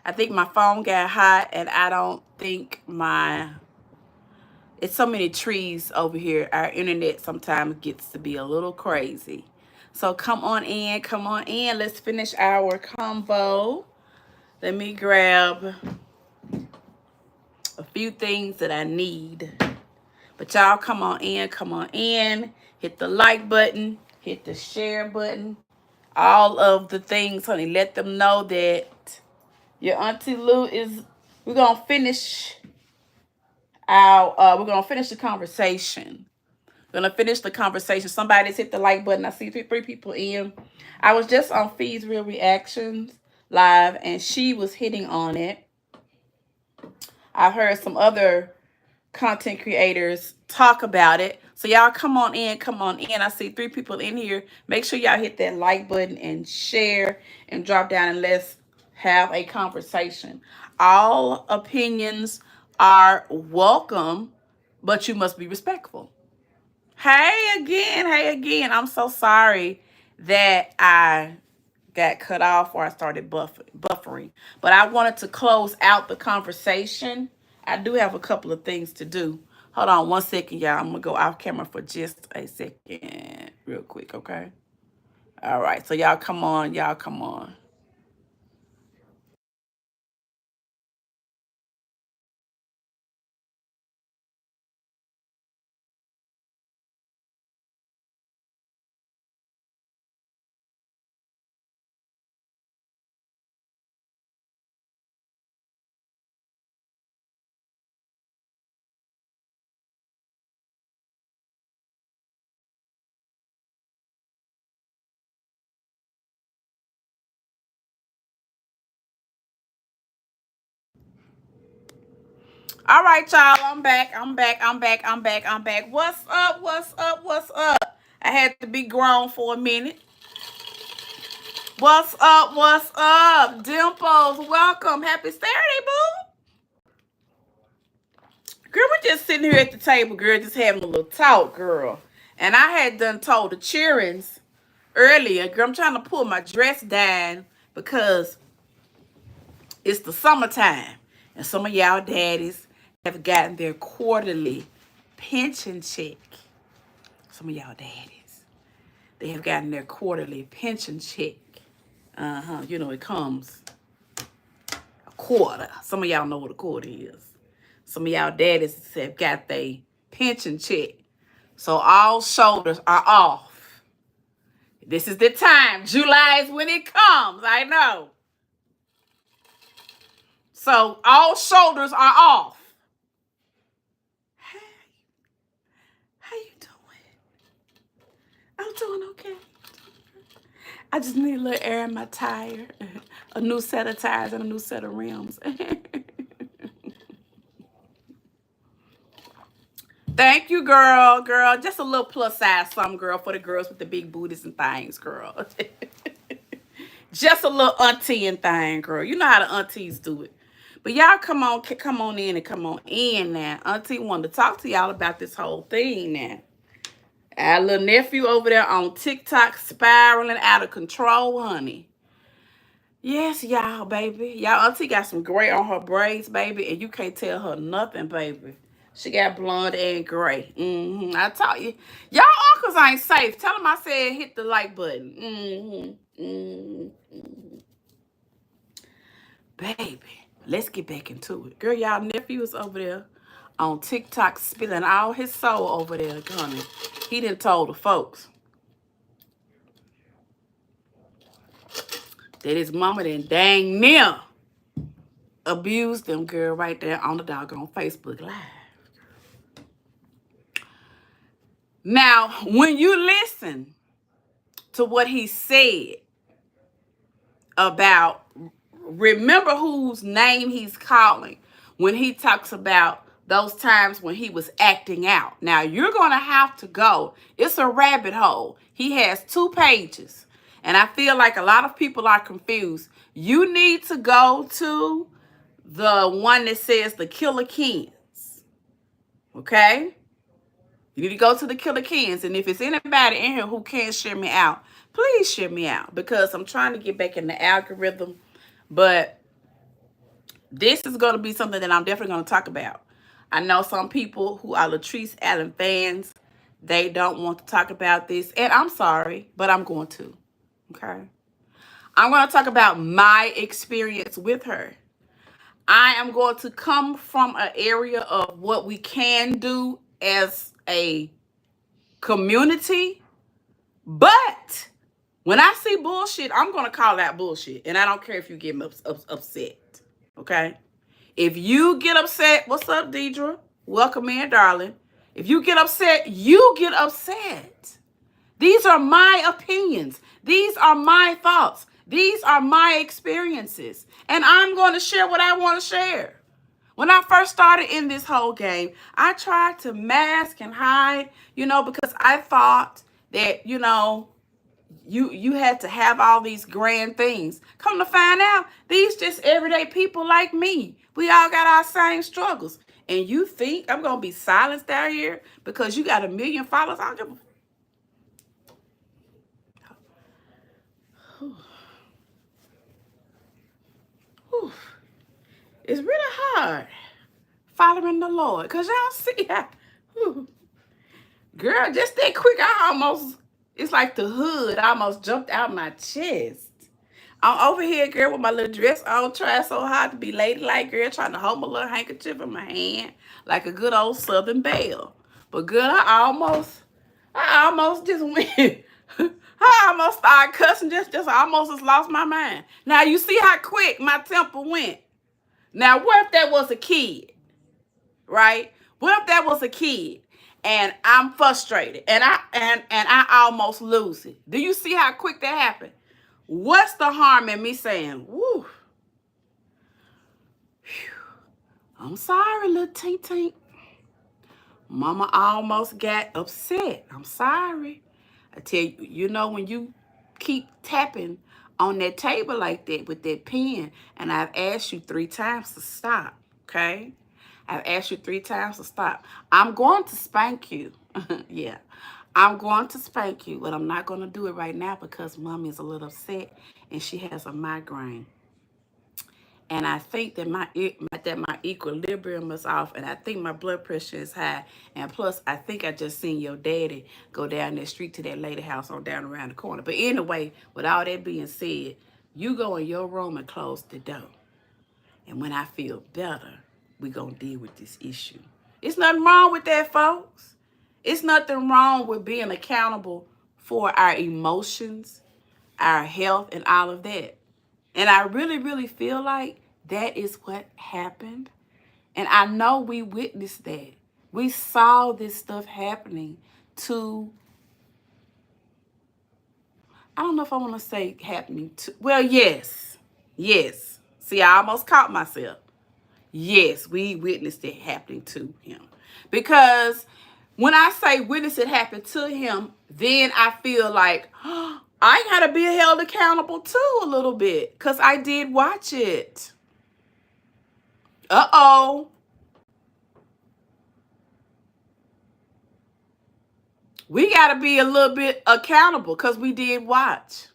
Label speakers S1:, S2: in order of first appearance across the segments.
S1: I think my phone got hot, and I don't think my... It's so many trees over here. Our internet sometimes gets to be a little crazy. So come on in, come on in. Let's finish our convo. Let me grab a few things that I need. But y'all come on in, come on in. Hit the like button, hit the share button. All of the things, honey. Let them know that your Auntie Lou is... We're gonna finish we're gonna finish the conversation. We're gonna finish the conversation. Somebody's hit the like button. I see three people in. I was just on Fee's Real Reactions live, and she was hitting on it. I've heard some other content creators talk about it. So y'all come on in, come on in. I see 3 people in here. Make sure y'all hit that like button and share and drop down, and let's have a conversation. All opinions are welcome, but you must be respectful. Hey again, hey again. I'm so sorry that I got cut off or I started buffering. But I wanted to close out the conversation. I do have a couple of things to do. Hold on 1 second, y'all. I'm going to go off camera for just a second real quick, okay? All right, so y'all come on, y'all come on. All right, y'all. I'm back. I'm back. I'm back. I'm back. I'm back. What's up? What's up? What's up? I had to be grown for a minute. What's up? What's up? Dimples, welcome. Happy Saturday, boo. Girl, we're just sitting here at the table, girl, just having a little talk, girl. And I had done told the cheerings earlier, girl, I'm trying to pull my dress down because it's the summertime. And some of y'all daddies have gotten their quarterly pension check. Some of y'all daddies, they have gotten their quarterly pension check. You know, it comes a quarter. Some of y'all know what a quarter is. Some of y'all daddies have got their pension check. So all shoulders are off. This is the time. July is when it comes. I know. So all shoulders are off. Hey, how you doing? I'm doing okay. I just need a little air in my tire. A new set of tires and a new set of rims. Thank you, girl. Girl, just a little plus size something, girl, for the girls with the big booties and things, girl. Just a little auntie and thing, girl. You know how the aunties do it. But y'all come on in and come on in now. Auntie wanted to talk to y'all about this whole thing now. Our little nephew over there on TikTok spiraling out of control, honey. Yes, y'all, baby. Y'all auntie got some gray on her braids, baby, and you can't tell her nothing, baby. She got blonde and gray. I taught you. Y'all uncles ain't safe. Tell them I said hit the like button. Baby, let's get back into it. Girl, y'all nephew is over there on TikTok spilling all his soul over there, honey. He done told the folks that his mama done dang near abused them, girl, right there on the doggone Facebook Live. Now, when you listen to what he said about, remember whose name he's calling when he talks about those times when he was acting out. Now, you're going to have to go. It's a rabbit hole. He has 2 pages. And I feel like a lot of people are confused. You need to go to the one that says the Killa Kenz. Okay? You need to go to the Killa Kenz. And if it's anybody in here who can't share me out, please share me out. Because I'm trying to get back in the algorithm. But This is going to be something that I'm definitely going to talk about. I know some people who are Latrese Allen fans, they don't want to talk about this. And I'm sorry, but I'm going to. Okay. I'm going to talk about my experience with her. I am going to come from an area of what we can do as a community. But when I see bullshit, I'm going to call that bullshit. And I don't care if you get upset. Okay? If you get upset, what's up, Deidre? Welcome in, darling. If you get upset, you get upset. These are my opinions. These are my thoughts. These are my experiences. And I'm going to share what I want to share. When I first started in this whole game, I tried to mask and hide, because I thought that, you had to have all these grand things. Come to find out, these just everyday people like me. We all got our same struggles. And you think I'm going to be silenced out here because you got 1 million followers? I don't give a... Whew. It's really hard following the Lord because y'all see how... Girl, just that quick, it's like the hood almost jumped out my chest. I'm over here, girl, with my little dress on, trying so hard to be ladylike, girl, trying to hold my little handkerchief in my hand like a good old Southern belle. But girl, I almost just went. I almost started cussing, just almost just lost my mind. Now, you see how quick my temper went. Now, what if that was a kid, right? What if that was a kid and I'm frustrated and I almost lose it? Do you see how quick that happened? What's the harm in me saying, woo, I'm sorry, little tink. Mama almost got upset. I'm sorry. I tell you, when you keep tapping on that table like that with that pen, and I've asked you 3 times to stop, okay? I've asked you 3 times to stop. I'm going to spank you. Yeah. I'm going to spank you, but I'm not going to do it right now because Mommy is a little upset and she has a migraine. And I think that my equilibrium is off, and I think my blood pressure is high. And plus, I think I just seen your daddy go down that street to that lady house on down around the corner. But anyway, with all that being said, you go in your room and close the door. And when I feel better, we're going to deal with this issue. It's nothing wrong with that, folks. It's nothing wrong with being accountable for our emotions, our health, and all of that. And I really, really feel like that is what happened. And I know we witnessed that. We saw this stuff happening to, I don't know if I want to say happening to, well, yes. See, I almost caught myself. Yes, we witnessed it happening to him. Because when I say witness it happen to him, then I feel like, I got to be held accountable too a little bit because I did watch it. Uh-oh. We got to be a little bit accountable because we did watch.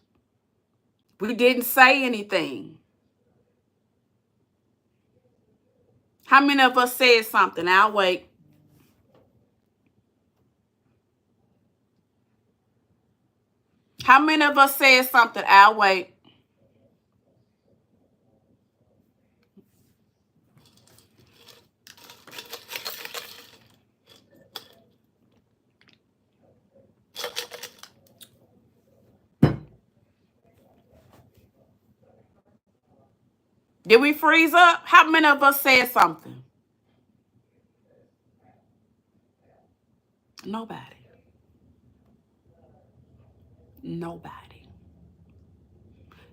S1: We didn't say anything. How many of us said something? I'll wait. How many of us said something? I'll wait. Did we freeze up? How many of us said something? Nobody.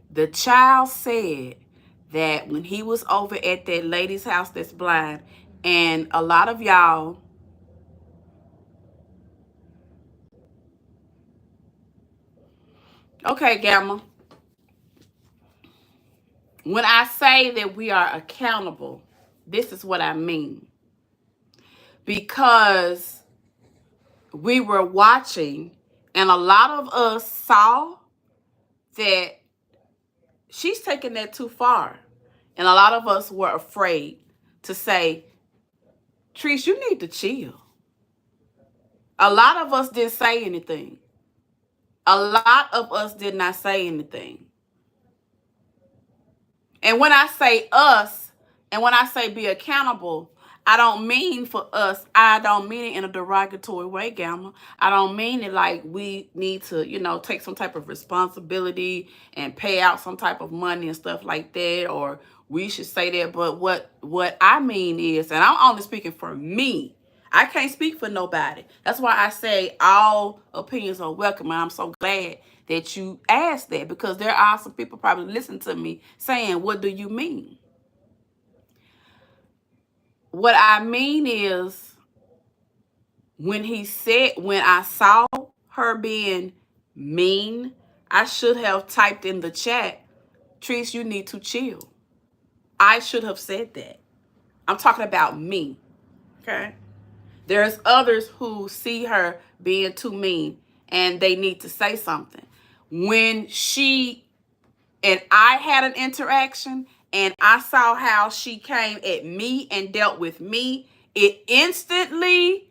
S1: The child said that when he was over at that lady's house that's blind, and a lot of y'all, okay, Gamma, when I say that we are accountable, this is what I mean. Because we were watching, and a lot of us saw that she's taking that too far. And a lot of us were afraid to say, Treese, you need to chill. A lot of us didn't say anything. A lot of us did not say anything. And when I say us, and when I say be accountable, I don't mean for us. I don't mean it in a derogatory way, Gamma. I don't mean it like we need to, take some type of responsibility and pay out some type of money and stuff like that, or we should say that. But what I mean is, and I'm only speaking for me, I can't speak for nobody. That's why I say all opinions are welcome. And I'm so glad that you asked that, because there are some people probably listening to me saying, what do you mean? What I mean is, when I saw her being mean, I should have typed in the chat, Treese, you need to chill. I should have said that. I'm talking about me, okay? There's others who see her being too mean and they need to say something. When she and I had an interaction and I saw how she came at me and dealt with me, it instantly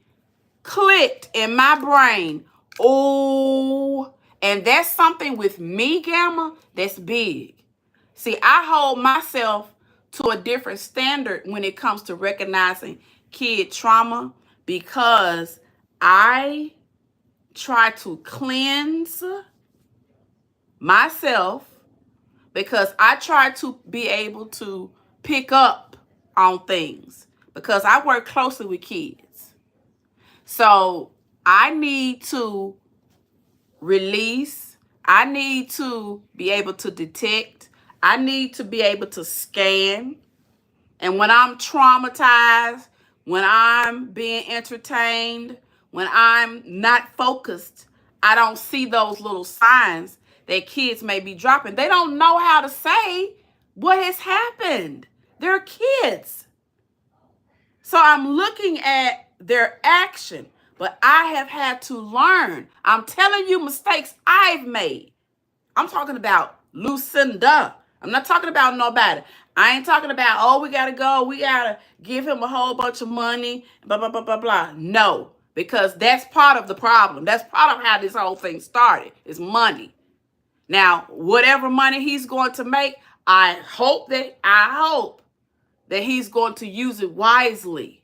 S1: clicked in my brain. Oh, and that's something with me, Gamma, that's big. See, I hold myself to a different standard when it comes to recognizing kid trauma, because I try to cleanse myself, because I try to be able to pick up on things, because I work closely with kids. So I need to release. I need to be able to detect. I need to be able to scan. And when I'm traumatized, when I'm being entertained, when I'm not focused, I don't see those little signs that kids may be dropping. They don't know how to say what has happened. They're kids. So I'm looking at their action, but I have had to learn. I'm telling you mistakes I've made. I'm talking about Lucinda. I'm not talking about nobody. I ain't talking about, oh, we got to go. We got to give him a whole bunch of money, blah, blah, blah, blah, blah. No, because that's part of the problem. That's part of how this whole thing started, is money. Now, whatever money he's going to make, I hope that he's going to use it wisely.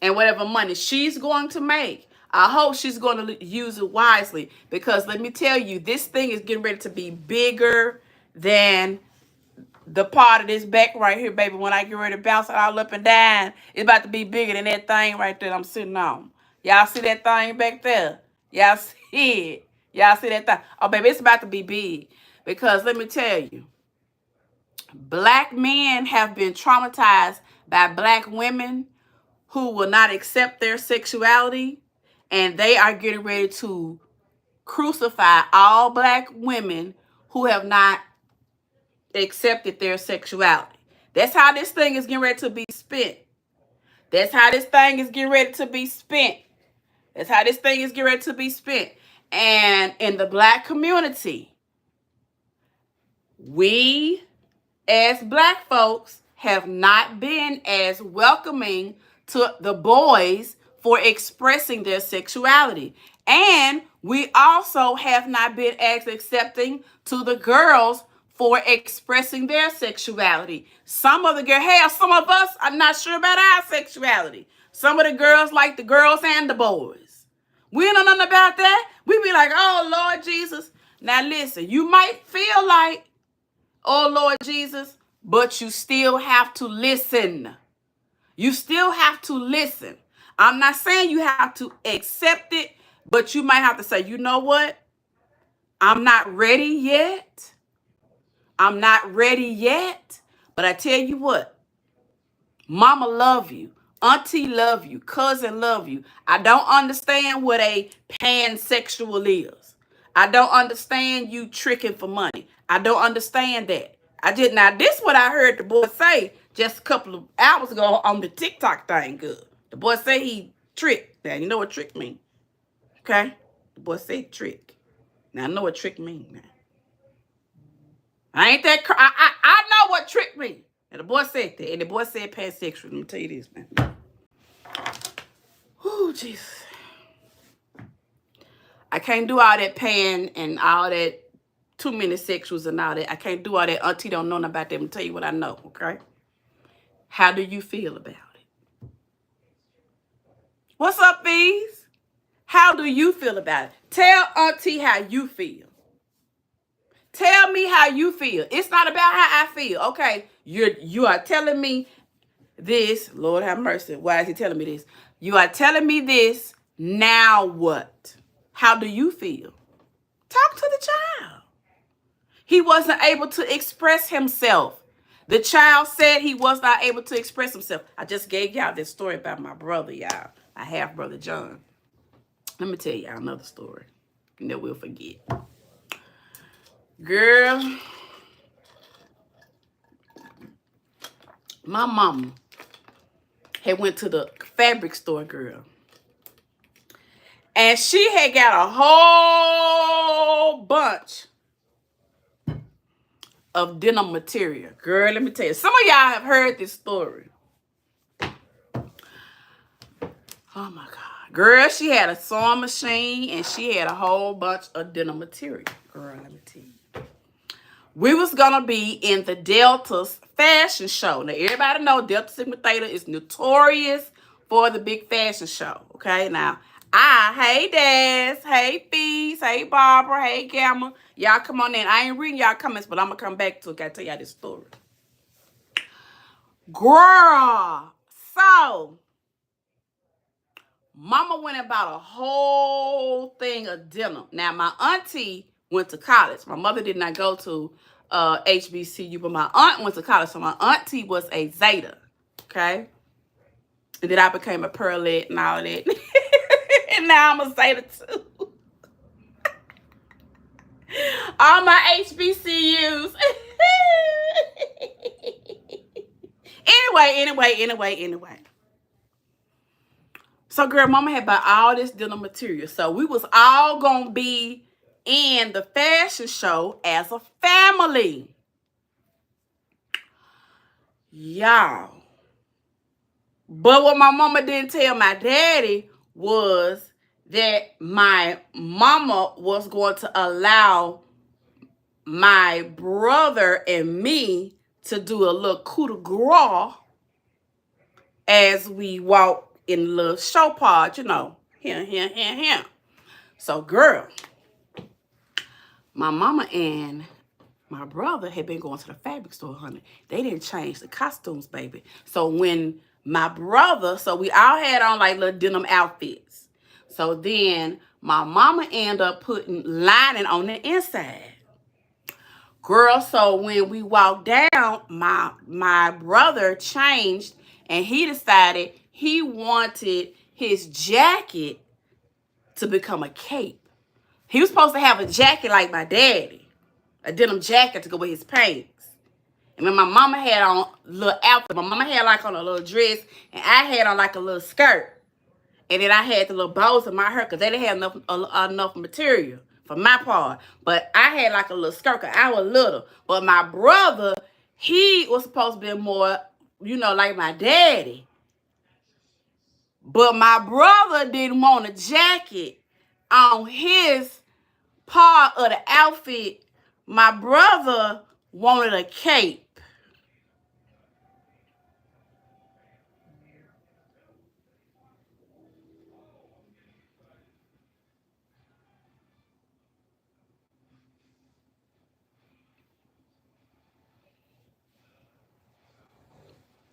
S1: And whatever money she's going to make, I hope she's going to use it wisely. Because let me tell you, this thing is getting ready to be bigger than the part of this back right here, baby. When I get ready to bounce it all up and down, it's about to be bigger than that thing right there I'm sitting on. Y'all see that thing back there? Y'all see it? Y'all see that thing? Oh, baby, it's about to be big. Because let me tell you, black men have been traumatized by black women who will not accept their sexuality, and they are getting ready to crucify all black women who have not accepted their sexuality. That's how this thing is getting ready to be spent. That's how this thing is getting ready to be spent. That's how this thing is getting ready to be spent. And in the black community, we as black folks have not been as welcoming to the boys for expressing their sexuality. And we also have not been as accepting to the girls for expressing their sexuality. Some of the girls, hell, some of us are not sure about our sexuality. Some of the girls like the girls and the boys. We don't know nothing about that. We be like, oh, Lord Jesus. Now listen, you might feel like, oh, Lord Jesus, but you still have to listen. You still have to listen. I'm not saying you have to accept it, but you might have to say, you know what? I'm not ready yet. I'm not ready yet. But I tell you what, mama love you. Auntie love you. Cousin love you. I don't understand what a pansexual is. I don't understand you tricking for money. I don't understand that. Now this is what I heard the boy say just a couple of hours ago on the TikTok thing. Good. The boy said he tricked. Now you know what trick mean. Okay? The boy said trick. Now I know what trick mean now. I ain't that I know what trick mean. And the boy said that. And the boy said pansexual. Let me tell you this, man. Oh, Jesus. I can't do all that pan and all that too many sexuals and all that. I can't do all that. Auntie don't know nothing about that. I'm tell you what I know, okay? How do you feel about it? What's up, Fees? How do you feel about it? Tell Auntie how you feel. Tell me how you feel. It's not about how I feel, okay? You are telling me this. Lord have mercy. Why is he telling me this? You are telling me this. Now what? How do you feel? Talk to the child. He wasn't able to express himself. The child said he was not able to express himself. I just gave y'all this story about my brother, y'all. My half-brother, John. Let me tell y'all another story. And then we'll forget. Girl, my mama had went to the fabric store, girl. And she had got a whole bunch of denim material. Girl, let me tell you. Some of y'all have heard this story. Oh, my God. Girl, she had a sewing machine, and she had a whole bunch of denim material. Girl, let me tell you. We was going to be in the Delta's fashion show. Now, everybody know Delta Sigma Theta is notorious for the big fashion show. Okay, now, hey, Daz, hey, Fees, hey, Barbara, hey, Gamma. Y'all come on in. I ain't reading y'all comments, but I'm going to come back to it. I tell y'all this story. Girl, so, Mama went and bought a whole thing of denim. Now, my auntie went to college. My mother did not go to HBCU, but my aunt went to college. So my auntie was a Zeta, okay? And then I became a Pearlette and all that. And now I'm a Zeta too. All my HBCUs. Anyway. So, girl, Mama had bought all this denim material. So we was all going to be in the fashion show as a family. Y'all. But what my mama didn't tell my daddy was that my mama was going to allow my brother and me to do a little coup de grace as we walk in the little show pod, you know, here. So, girl, my mama and my brother had been going to the fabric store, honey. They didn't change the costumes, baby. So when my brother, so we all had on like little denim outfits. So then my mama ended up putting lining on the inside. Girl, so when we walked down, my brother changed and he decided he wanted his jacket to become a cape. He was supposed to have a jacket like my daddy, a denim jacket to go with his pants. And then my mama had on a little outfit. My mama had like on a little dress, and I had on like a little skirt. And then I had the little bows in my hair because they didn't have enough material for my part. But I had like a little skirt because I was little. But my brother, he was supposed to be more, you know, like my daddy. But my brother didn't want a jacket on his part of the outfit. My brother wanted a cape.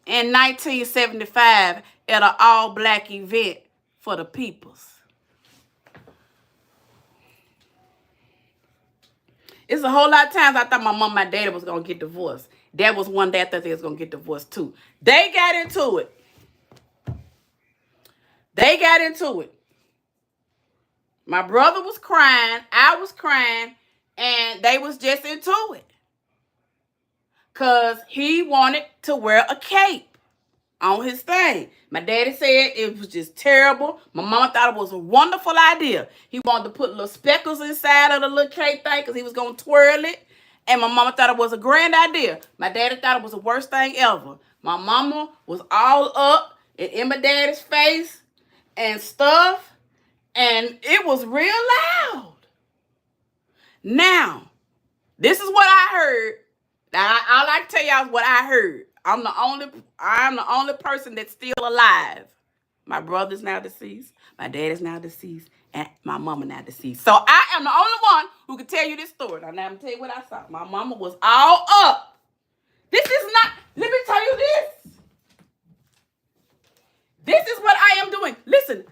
S1: In 1975 at an all-black event for the peoples. It's a whole lot of times I thought my mom and my daddy was going to get divorced. That was one day I thought they was going to get divorced too. They got into it. My brother was crying. I was crying. And they was just into it. Because he wanted to wear a cape on his thing. My daddy said it was just terrible. My mama thought it was a wonderful idea. He wanted to put little speckles inside of the little cape thing because he was going to twirl it. And my mama thought it was a grand idea. My daddy thought it was the worst thing ever. My mama was all up and in my daddy's face and stuff. And it was real loud. Now, this is what I heard. Now, all I can tell y'all is what I heard. I'm the only person that's still alive. My brother's now deceased. My dad is now deceased. And my mama now deceased. So I am the only one who can tell you this story. Now I'm going to tell you what I saw. My mama was all up. This is not, let me tell you this. This is what I am doing. Listen,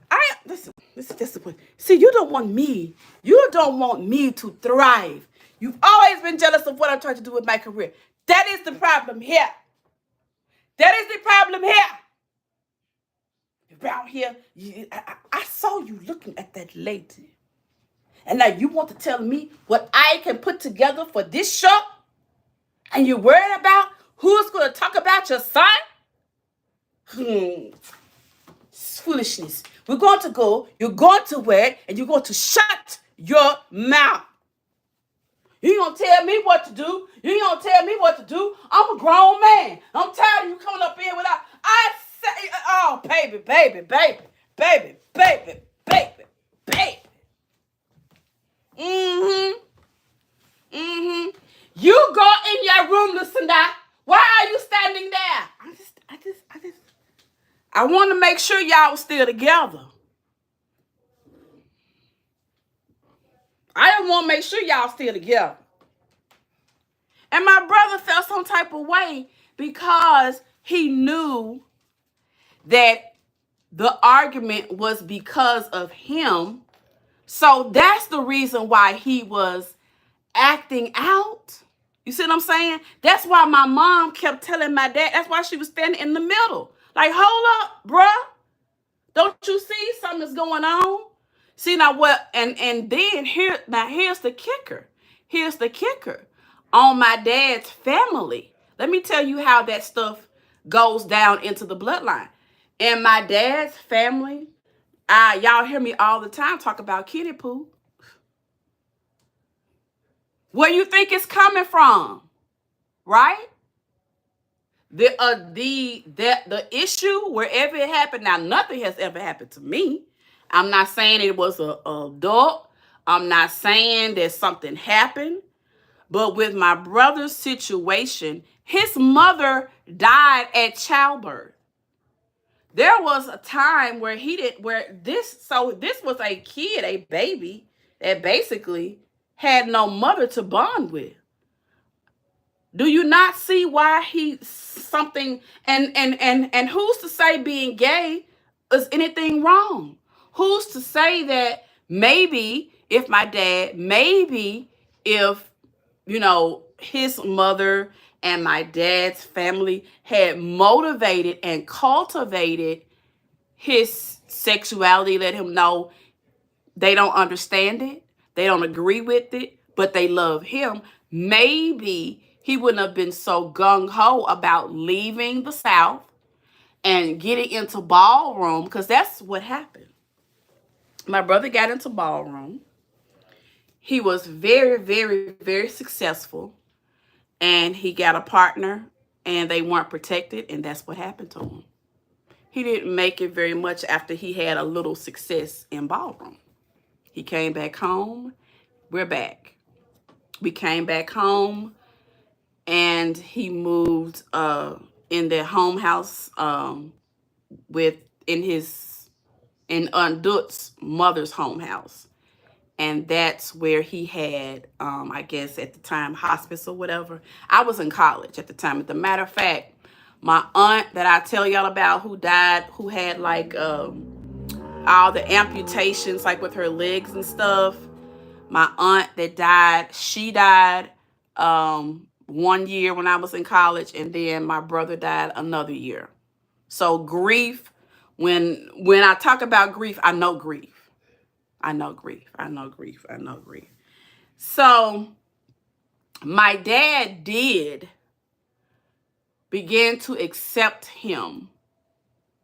S1: see, you don't want me to thrive. You've always been jealous of what I'm trying to do with my career. That is the problem here. That is the problem here. Around here, I saw you looking at that lady. And now you want to tell me what I can put together for this show? And you're worried about who's going to talk about your son? It's foolishness. We're going to go, you're going to wear it, and you're going to shut your mouth. You ain't going to tell me what to do. You ain't going to tell me what to do. I'm a grown man. I'm tired of you coming up here without, I say, oh, baby. You go in your room, Lucinda. Why are you standing there? I want to make sure y'all still together. I just want to make sure y'all still together. And my brother felt some type of way because he knew that the argument was because of him. So that's the reason why he was acting out. You see what I'm saying? That's why my mom kept telling my dad. That's why she was standing in the middle. Like, hold up, bruh. Don't you see something's going on? See, now what? And then here's the kicker. Here's the kicker. On my dad's family. Let me tell you how that stuff goes down into the bloodline. In my dad's family, y'all hear me all the time talk about kiddie poo. Where you think it's coming from, right? The issue, wherever it happened, now nothing has ever happened to me. I'm not saying it was an adult. I'm not saying that something happened. But with my brother's situation, his mother died at childbirth. There was a time where this was a kid, a baby, that basically had no mother to bond with. Do you not see why and who's to say being gay is anything wrong? Who's to say that maybe if his mother and my dad's family had motivated and cultivated his sexuality, let him know they don't understand it, they don't agree with it, but they love him, maybe he wouldn't have been so gung-ho about leaving the South and getting into ballroom, because that's what happened. My brother got into ballroom. He was very, very, very successful, and he got a partner, and they weren't protected, and that's what happened to him. He didn't make it very much after he had a little success in ballroom. He came back home. We're back. We came back home, and he moved in their home house in Dut's mother's home house. And that's where he had, I guess at the time, hospice or whatever. I was in college at the time. As a matter of fact, my aunt that I tell y'all about who died, who had like all the amputations, like with her legs and stuff. My aunt that died, she died 1 year when I was in college, and then my brother died another year. So grief, when I talk about grief, I know grief. I know grief. So my dad did begin to accept him.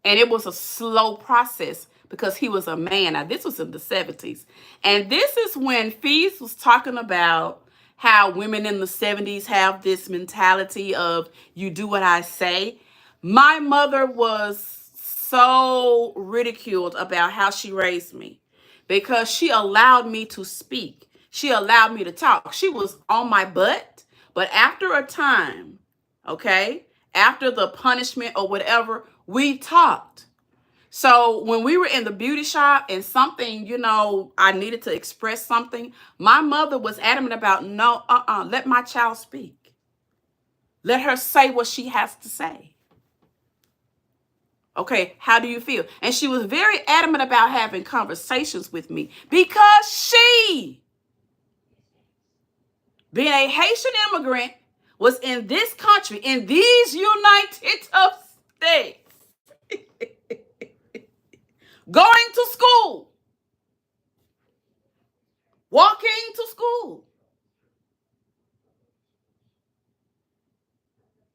S1: And it was a slow process because he was a man. Now, this was in the 70s. And this is when Fees was talking about how women in the 70s have this mentality of you do what I say. My mother was so ridiculed about how she raised me because she allowed me to speak. She allowed me to talk. She was on my butt, but after a time, okay, after the punishment or whatever, we talked. So when we were in the beauty shop and something, I needed to express something, my mother was adamant about, no, let my child speak. Let her say what she has to say. Okay, how do you feel? And she was very adamant about having conversations with me because she, being a Haitian immigrant, was in this country, in these United States, going to school, walking to school,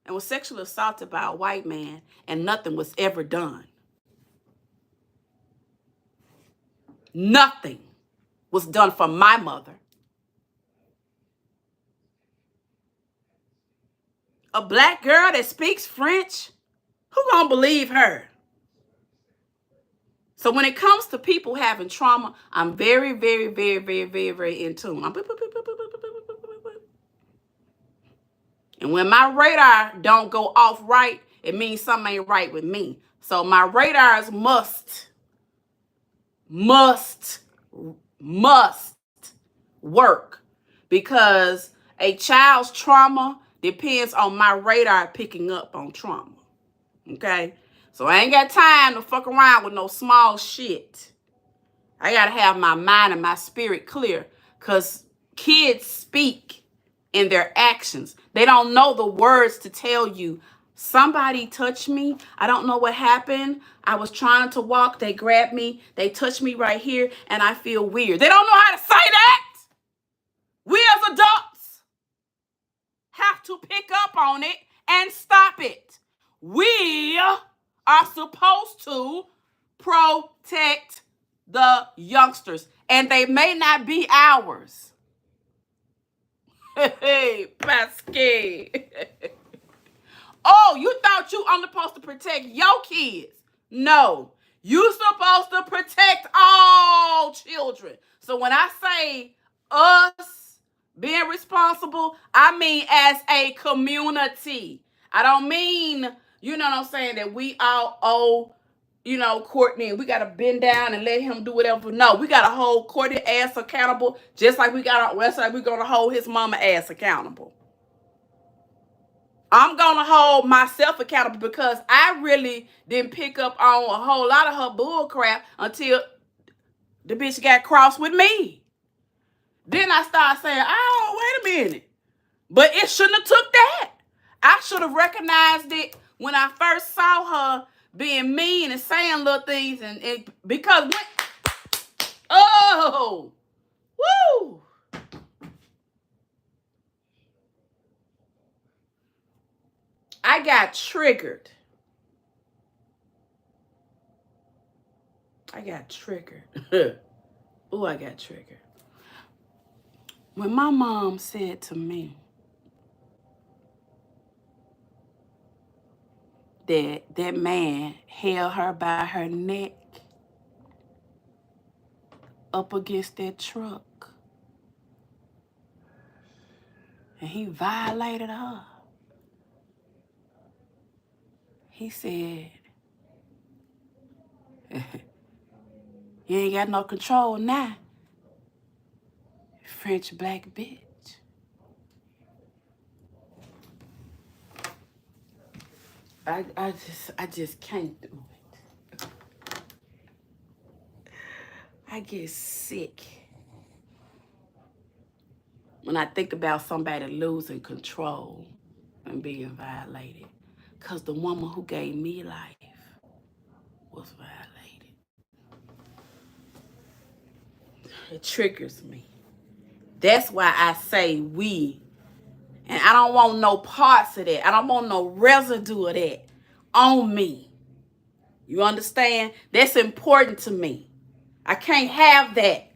S1: and was sexually assaulted by a white man, and nothing was ever done. Nothing was done for my mother. A black girl that speaks French, who gonna believe her? So when it comes to people having trauma, I'm very, very, very, very, very, very in tune. And when my radar don't go off right, it means something ain't right with me. So my radars must work, because a child's trauma depends on my radar picking up on trauma. Okay? So I ain't got time to fuck around with no small shit. I got to have my mind and my spirit clear, because kids speak in their actions. They don't know the words to tell you, somebody touched me. I don't know what happened. I was trying to walk. They grabbed me. They touched me right here, and I feel weird. They don't know how to say that. We as adults have to pick up on it and stop it. We are supposed to protect the youngsters, and they may not be ours. Hey, Pascal. Oh, you thought you only supposed to protect your kids? No, you supposed to protect all children. So when I say us being responsible, I mean as a community. I don't mean, you know what I'm saying, that we all owe, Courtney, we got to bend down and let him do whatever. No, we got to hold Courtney ass accountable, just like we're going to hold his mama ass accountable. I'm going to hold myself accountable, because I really didn't pick up on a whole lot of her bull crap until the bitch got cross with me. Then I started saying, oh, wait a minute. But it shouldn't have took that. I should have recognized it when I first saw her being mean and saying little things. And because when, oh, woo. I got triggered. Ooh, I got triggered. When my mom said to me that man held her by her neck up against that truck, and he violated her. He said, you ain't got no control now, French black bitch. I just can't do it. I get sick when I think about somebody losing control and being violated, because the woman who gave me life was violated. It triggers me. That's why I say we. And I don't want no parts of that. I don't want no residue of that on me. You understand? That's important to me. I can't have that.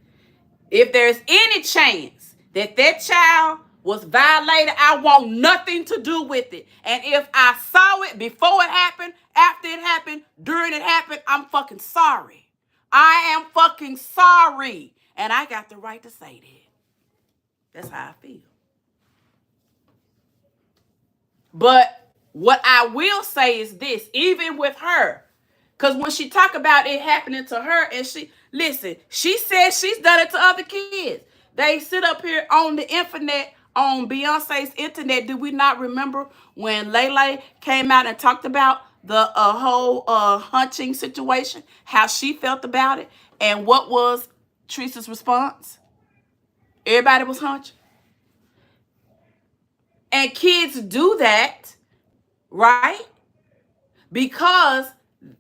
S1: If there's any chance that child was violated, I want nothing to do with it. And if I saw it before it happened, after it happened, during it happened, I'm fucking sorry. I am fucking sorry. And I got the right to say that. That's how I feel. But what I will say is this, even with her, because when she talk about it happening to her, and she says she's done it to other kids. They sit up here on the internet, on Beyonce's internet. Do we not remember when Lele came out and talked about the whole hunching situation, how she felt about it, and what was Teresa's response? Everybody was hunching. And kids do that, right? Because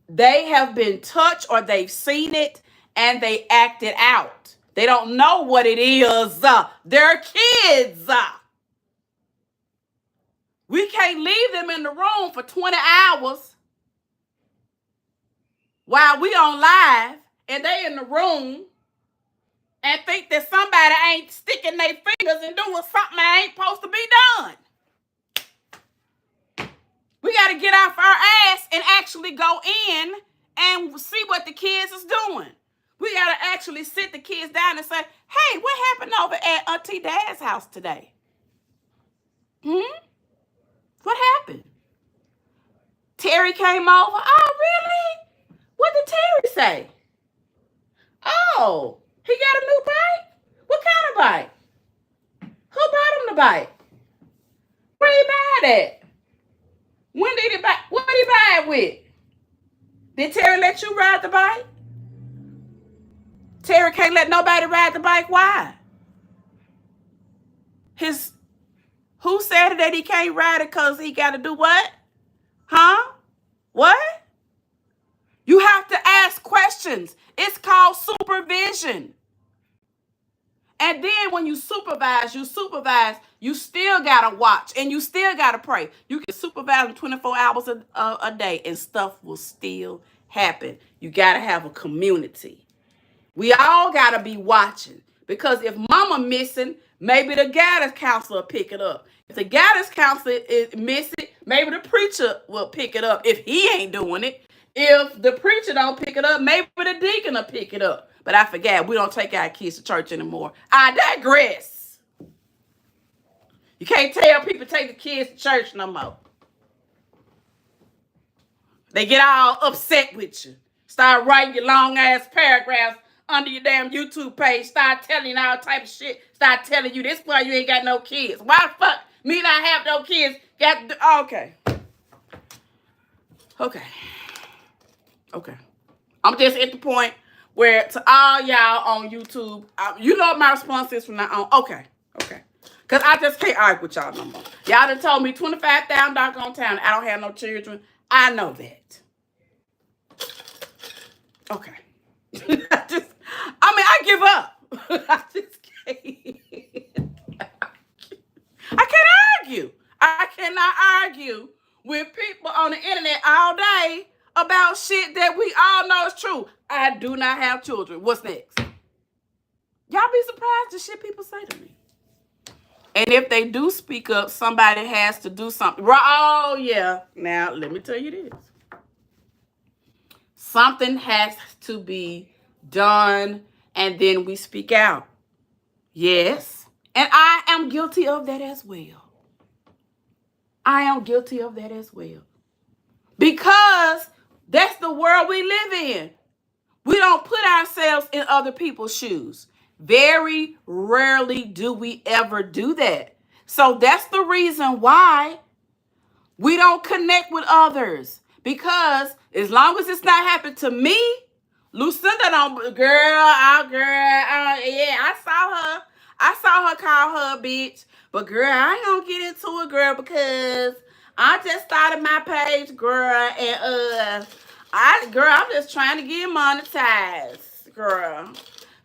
S1: they have been touched or they've seen it and they act it out. They don't know what it is. They're kids. We can't leave them in the room for 20 hours while we on live and they in the room and think that somebody ain't sticking their fingers and doing something that ain't supposed to be done. We got to get off our ass and actually go in and see what the kids is doing. We got to actually sit the kids down and say, hey, what happened over at Auntie Dad's house today? What happened? Terry came over. Oh, really? What did Terry say? Oh, he got a new bike? What kind of bike? Who bought him the bike? Where did he buy it at? When did he buy? What did he buy it with? Did Terry let you ride the bike? Terry can't let nobody ride the bike. Why? Who said that he can't ride it because he got to do what? Huh? What? You have to ask questions. It's called supervision. And then when you supervise, you still got to watch and you still got to pray. You can supervise them 24 hours a day and stuff will still happen. You got to have a community. We all got to be watching because if mama missing, maybe the guidance counselor will pick it up. If the guidance counselor is missing, maybe the preacher will pick it up if he ain't doing it. If the preacher don't pick it up, maybe the deacon will pick it up. But I forgot, we don't take our kids to church anymore. I digress. You can't tell people take the kids to church no more. They get all upset with you. Start writing your long-ass paragraphs under your damn YouTube page. Start telling you all type of shit. Start telling you this why you ain't got no kids. Why the fuck me not have no kids? Okay. I'm just at the point where to all y'all on YouTube, you know what my response is from now on. Okay. Because I just can't argue with y'all no more. Y'all done told me $25,000 on town. I don't have no children. I know that. Okay. I give up. I just can't. I can't argue. I cannot argue with people on the internet all day about shit that we all know is true. I do not have children. What's next? Y'all be surprised the shit people say to me. And if they do speak up, somebody has to do something. Oh, yeah. Now, let me tell you this. Something has to be done, and then we speak out. Yes. And I am guilty of that as well. Because that's the world we live in. We don't put ourselves in other people's shoes. Very rarely do we ever do that. So that's the reason why we don't connect with others. Because as long as it's not happened to me, Lucinda don't, yeah, I saw her call her a bitch. But girl, I ain't gonna get into it, girl, because I just started my page, girl, and I'm just trying to get monetized, girl.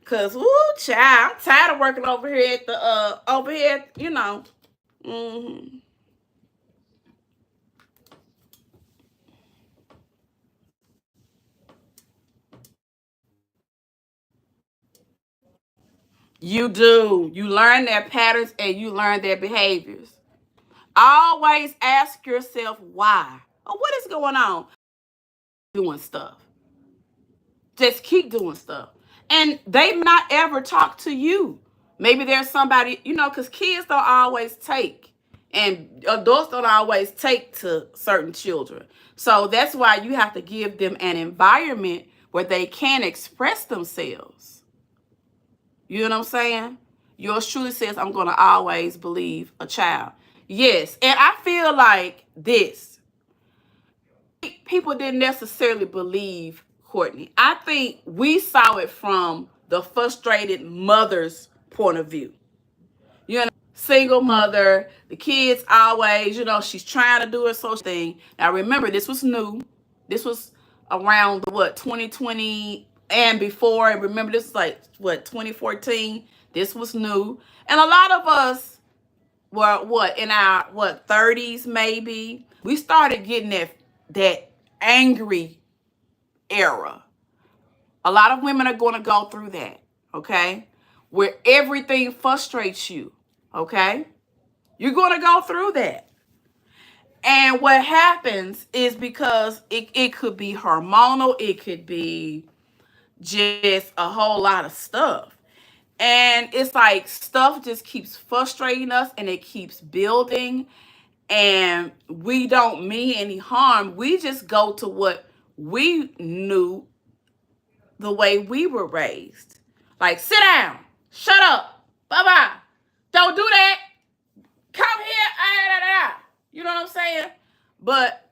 S1: Cause child, I'm tired of working over here at the you know. You do. You learn their patterns and you learn their behaviors. Always ask yourself why. Oh, what is going on? Doing stuff. Just keep doing stuff. And they may not ever talk to you. Maybe there's somebody, because kids don't always take, and adults don't always take to certain children. So that's why you have to give them an environment where they can express themselves. You know what I'm saying? Yours truly says, I'm going to always believe a child. Yes, and I feel like this. People didn't necessarily believe Courtney. I think we saw it from the frustrated mother's point of view. Single mother, the kids always, she's trying to do her social thing. Now remember, this was new. This was around 2020 and before. And remember, this was 2014. This was new. And a lot of us were in our 30s maybe. We started getting that angry era. A lot of women are going to go through that, okay? Where everything frustrates you, okay? You're going to go through that. And what happens is because it could be hormonal, it could be just a whole lot of stuff. And it's like stuff just keeps frustrating us and it keeps building. And we don't mean any harm. We just go to what we knew the way we were raised. Like, sit down, shut up, bye-bye, don't do that, come here, you know what I'm saying? But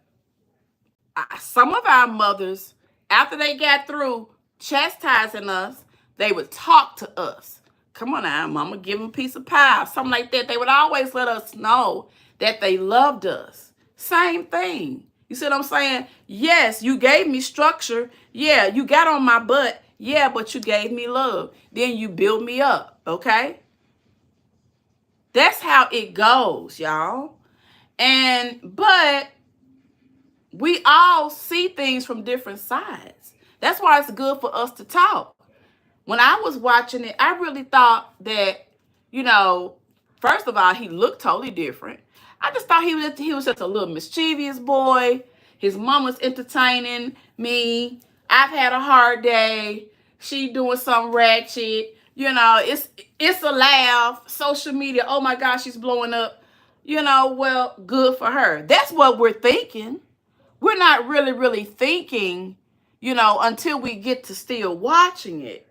S1: some of our mothers, after they got through chastising us, they would talk to us. Come on now, mama, give them a piece of pie, something like that. They would always let us know that they loved us. Same thing. You see what I'm saying? Yes, you gave me structure. Yeah, you got on my butt. Yeah, but you gave me love. Then you build me up, okay? That's how it goes, y'all. But we all see things from different sides. That's why it's good for us to talk. When I was watching it, I really thought that, first of all, he looked totally different. I just thought he was just a little mischievous boy. His mom was entertaining me. I've had a hard day. She doing something ratchet. It's a laugh. Social media, oh my gosh, she's blowing up. Well, good for her. That's what we're thinking. We're not really thinking, until we get to still watching it.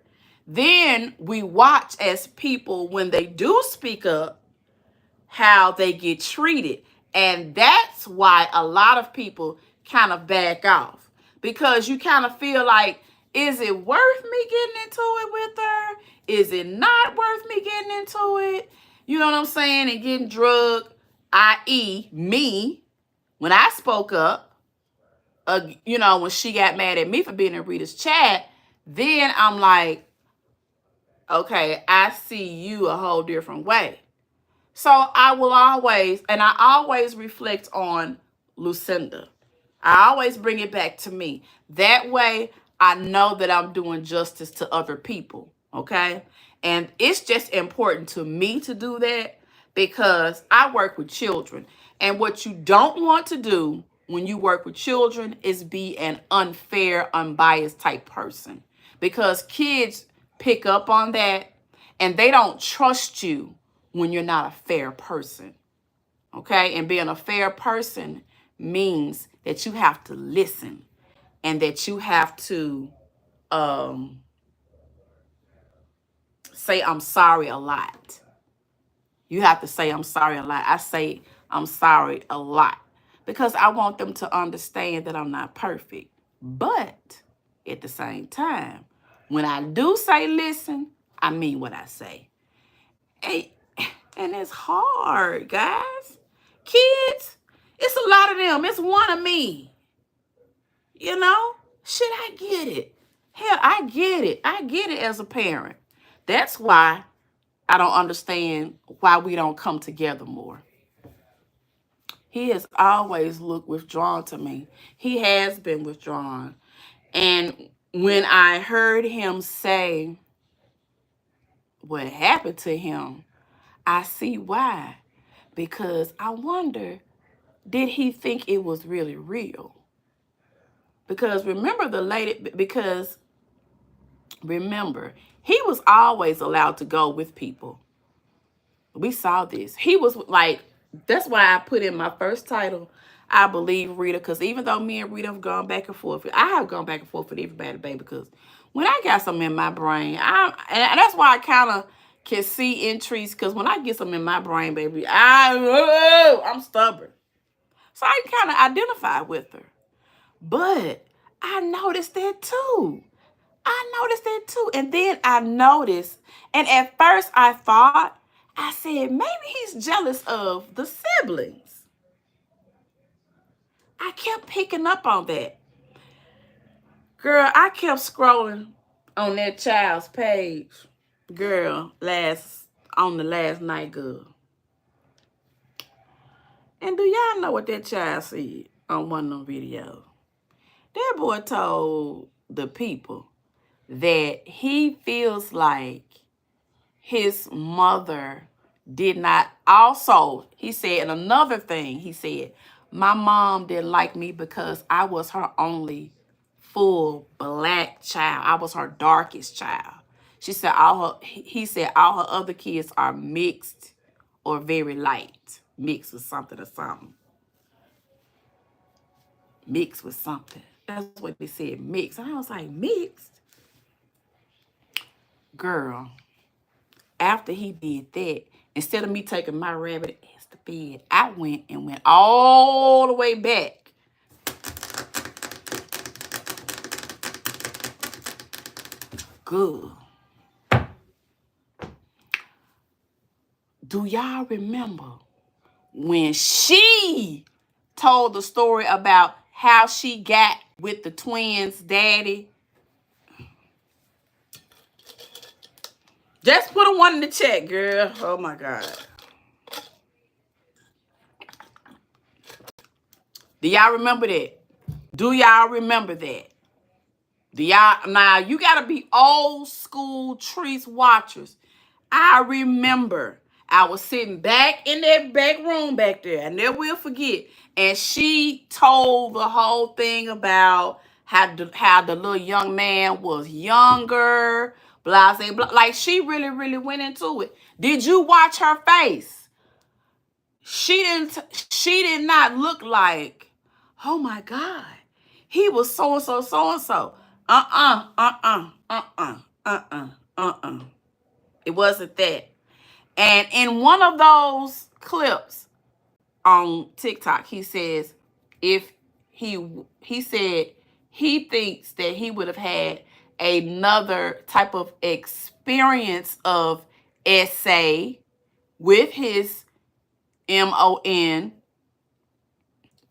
S1: Then we watch as people, when they do speak up, how they get treated. And that's why a lot of people kind of back off. Because you kind of feel like, is it worth me getting into it with her? Is it not worth me getting into it? You know what I'm saying? And getting drugged, i.e. me, when I spoke up, when she got mad at me for being in Rita's chat, then I'm like, okay, I see you a whole different way. So I always reflect on Lucinda. I always bring it back to me. That way, I know that I'm doing justice to other people, okay? And it's just important to me to do that because I work with children. And what you don't want to do when you work with children is be an unfair, unbiased type person. Because kids pick up on that and they don't trust you when you're not a fair person, okay? And being a fair person means that you have to listen and that you have to say I'm sorry a lot. You have to say I'm sorry a lot. I say I'm sorry a lot because I want them to understand that I'm not perfect. But at the same time, when I do say listen, I mean what I say. And it's hard, guys. Kids, it's a lot of them. It's one of me. Shit, I get it. Hell, I get it. I get it as a parent. That's why I don't understand why we don't come together more. He has always looked withdrawn to me. He has been withdrawn. And when I heard him say what happened to him, I see why. Because I wonder, did he think it was really real? Because remember, he was always allowed to go with people. We saw this. He was like, that's why I put in my first title, I believe Rita, because even though me and Rita have gone back and forth, I have gone back and forth with everybody, baby, because when I got something in my brain, and that's why I kind of can see entries, because when I get something in my brain, baby, I'm stubborn. So I kind of identify with her. But I noticed that too. And then I noticed, and at first I said, maybe he's jealous of the siblings. I kept picking up on that. Girl, I kept scrolling on that child's page, girl, on the last night, girl. And do y'all know what that child said on one of them videos? That boy told the people that he feels like his mother did not. Also, he said, and another thing, he said, my mom didn't like me because I was her only full black child. I was her darkest child. He said all her other kids are mixed or very light. Mixed with something or something. Mixed with something. That's what they said, mixed. And I was like, mixed? Girl, after he did that, instead of me taking my rabbit ass to bed, I went all the way back. Good. Do y'all remember when she told the story about how she got with the twins' daddy? Just put a 1 in the chat, girl. Oh my God. Do y'all remember that? Do y'all remember that? Now you gotta be old school Trees watchers. I remember I was sitting back in that back room back there. I never will forget. And she told the whole thing about how the little young man was younger, blah, blah, blah. Like she really, really went into it. Did you watch her face? She did not look like, oh my God, he was so-and-so, so-and-so. It wasn't that. And in one of those clips on TikTok, he says, he said he thinks that he would have had another type of experience of essay with his M-O-N.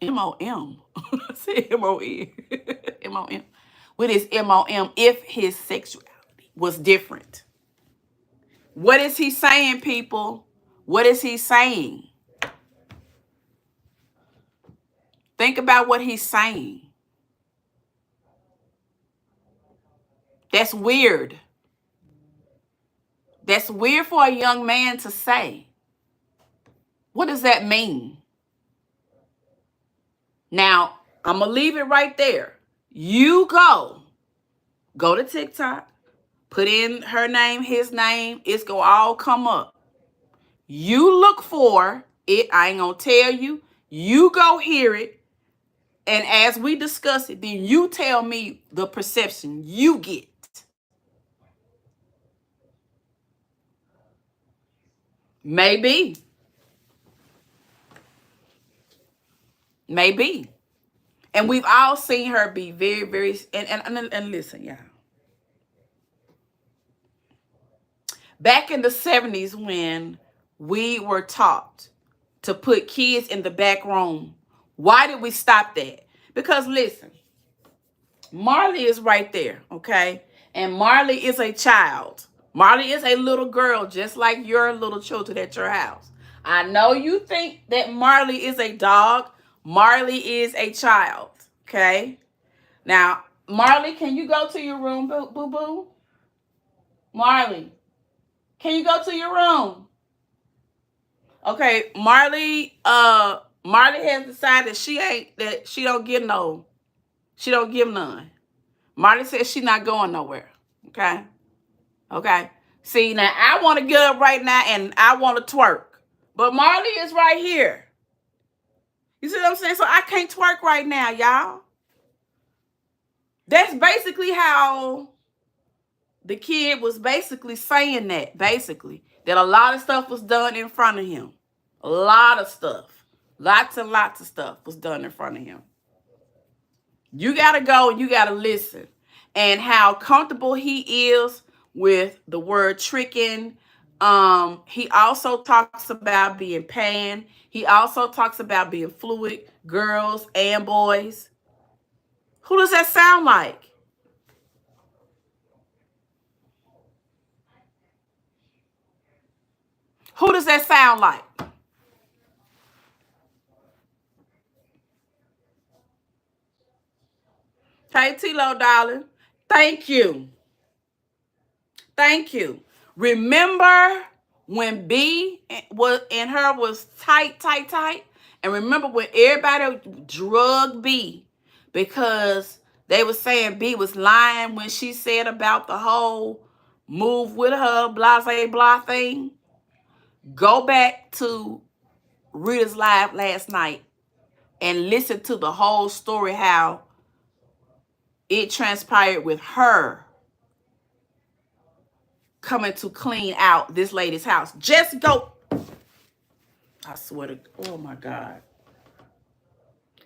S1: M-O-M. I said M-O-N. M-O-M. With his M-O-M if his sexuality was different. What is he saying, people? What is he saying? Think about what he's saying. That's weird. That's weird for a young man to say. What does that mean? Now, I'm going to leave it right there. You go to TikTok, put in her name, his name. It's going to all come up. You look for it. I ain't going to tell you. You go hear it. And as we discuss it, then you tell me the perception you get. Maybe. Maybe. And we've all seen her be very, very, and listen, y'all. Back in the 70s when we were taught to put kids in the back room, why did we stop that? Because listen, Marley is right there, okay? And Marley is a child. Marley is a little girl, just like your little children at your house. I know you think that Marley is a dog. Marley is a child, okay? Now, Marley, can you go to your room, boo-boo? Marley, Can you go to your room? Okay, Marley has decided she don't give none. Marley says she's not going nowhere. Okay? Okay. See, now I want to get up right now and I want to twerk. But Marley is right here. You see what I'm saying? So I can't twerk right now, y'all. That's basically how the kid was basically saying that, that a lot of stuff was done in front of him. A lot of stuff. Lots and lots of stuff was done in front of him. You got to go and you got to listen. And how comfortable he is with the word tricking. He also talks about being pan. He also talks about being fluid, girls and boys. Who does that sound like? Who does that sound like? Hey, T-Lo, darling. Thank you. Thank you. Remember when B was and her was tight? And remember when everybody drugged B because they were saying B was lying when she said about the whole move with her, blase blah thing? Go back to Rita's live last night and listen to the whole story, how it transpired with her coming to clean out this lady's house. Just go. I swear to, oh my God.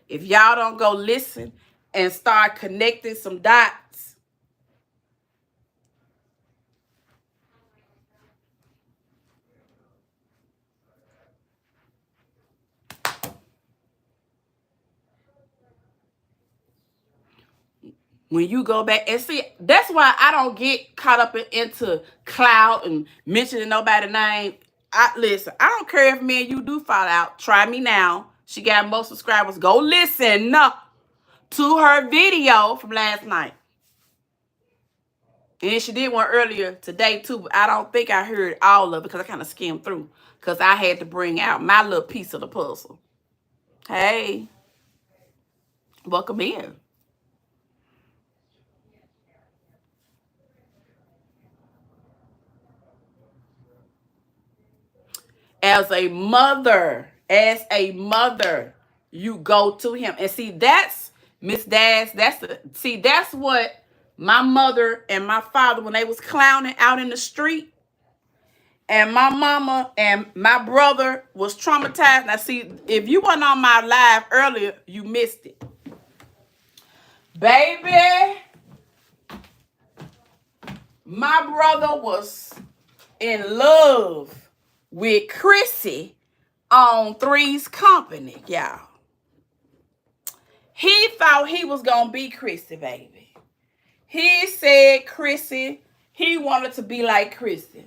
S1: If y'all don't go listen and start connecting some dots. When you go back and see, that's why I don't get caught up into clout and mentioning nobody's name. Listen, I don't care if me and you do fall out. Try me now. She got most subscribers. Go listen to her video from last night. And she did one earlier today too, but I don't think I heard all of it because I kind of skimmed through because I had to bring out my little piece of the puzzle. Hey, welcome in. As a mother, you go to him. And see, that's Miss Dash. That's what my mother and my father, when they was clowning out in the street, and my mama and my brother was traumatized. Now, see, if you weren't on my live earlier, you missed it. Baby, my brother was in love with Chrissy on Three's Company, y'all. He thought he was going to be Chrissy, baby. He said Chrissy, he wanted to be like Chrissy.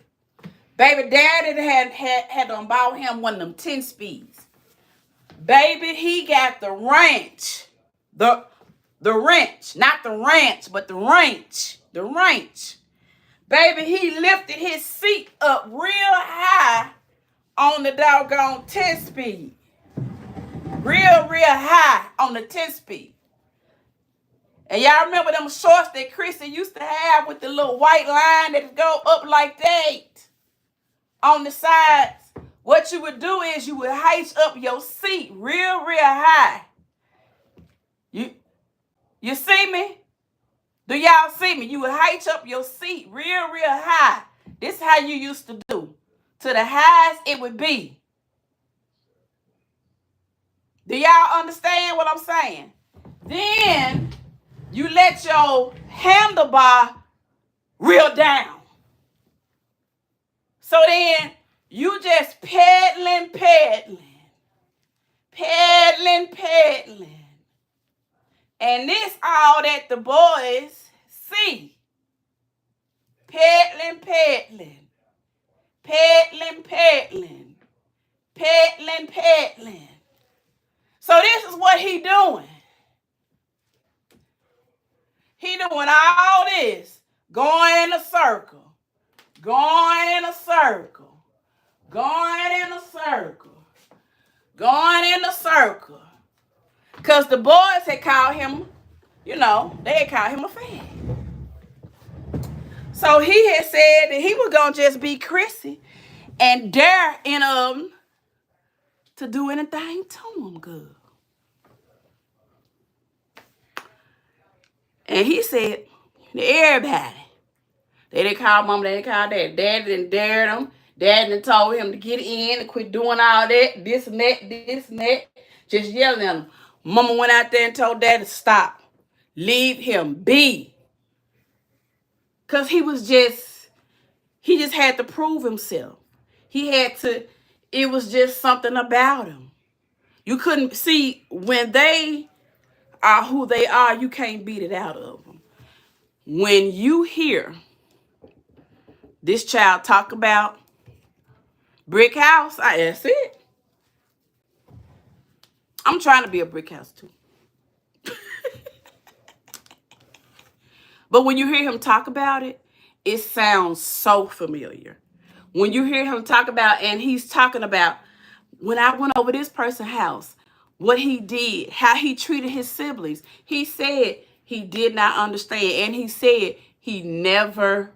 S1: Baby, daddy had to buy him one of them 10 speeds. Baby, he got the ranch. The wrench. Not the ranch, but the wrench. The wrench. Baby, he lifted his seat up real high on the doggone 10 speed. Real high on the 10 speed. And y'all remember them shorts that Chrissy used to have with the little white line that go up like that on the sides? What you would do is you would height up your seat real high. You see me? Do y'all see me? You would height up your seat real high. This is how you used to do. To the highest it would be. Do y'all understand what I'm saying? Then you let your handlebar real down. So then you just pedaling. And this all that the boys see. Pedaling. So this is what he doing. He doing all this, going in a circle, going in a circle, going in a circle, going in a circle. Because the boys had called him, they had called him a fag. So he had said that he was going to just be Chrissy and dare to do anything to him good. And he said, everybody. They didn't call mama, they didn't call dad. Dad didn't dare them. Dad didn't told him to get in and quit doing all that, this and that, just yelling at him. Mama went out there and told dad to stop. Leave him be. Because he just had to prove himself. It was just something about him. You couldn't see when they are who they are, you can't beat it out of them. When you hear this child talk about brick house, that's it. I'm trying to be a brick house too. But when you hear him talk about it, it sounds so familiar. When you hear him talk about, and he's talking about, when I went over this person's house, what he did, how he treated his siblings, he said he did not understand. And he said he never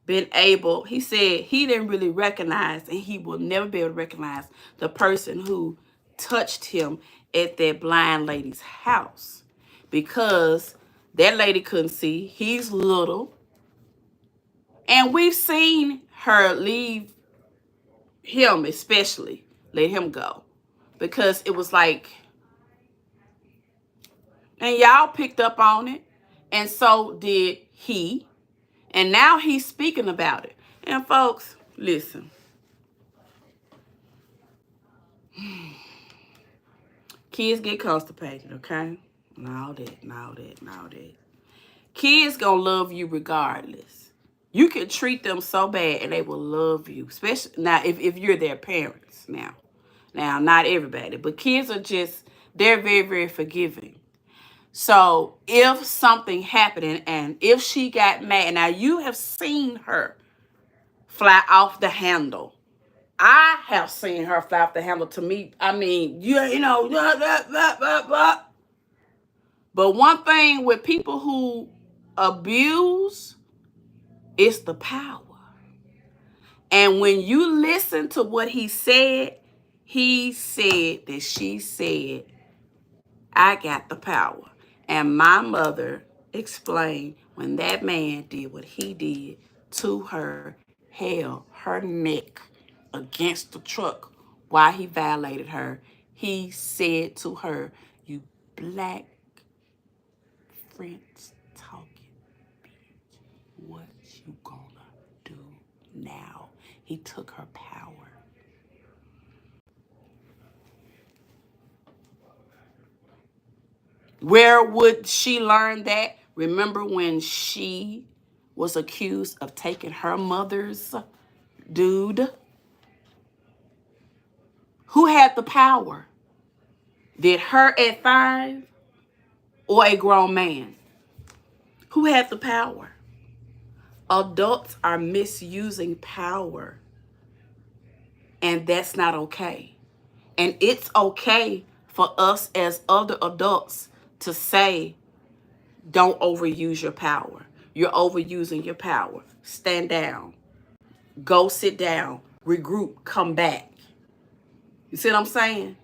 S1: been able, he said he didn't really recognize, and he will never be able to recognize the person who touched him at that blind lady's house. Because that lady couldn't see. He's little. And we've seen her leave him, especially, let him go. Because it was like, and y'all picked up on it. And so did he. And now he's speaking about it. And folks, listen. Kids get constipated, okay? And all that. Kids gonna love you regardless. You can treat them so bad and they will love you. Especially now if you're their parents now. Now, not everybody, but kids are they're very, very forgiving. So if something happened and if she got mad, now you have seen her fly off the handle. I have seen her fly off the handle to me. I mean, But one thing with people who abuse is the power. And when you listen to what he said that she said, I got the power. And my mother explained when that man did what he did to her, held her neck against the truck while he violated her, he said to her, you black French talking bitch, what you gonna do now? He took her power. Where would she learn that? Remember when she was accused of taking her mother's dude? Who had the power? Did her at 5 or a grown man? Who had the power? Adults are misusing power. And that's not okay. And it's okay for us as other adults to say, don't overuse your power. You're overusing your power. Stand down. Go sit down. Regroup. Come back. You see what I'm saying?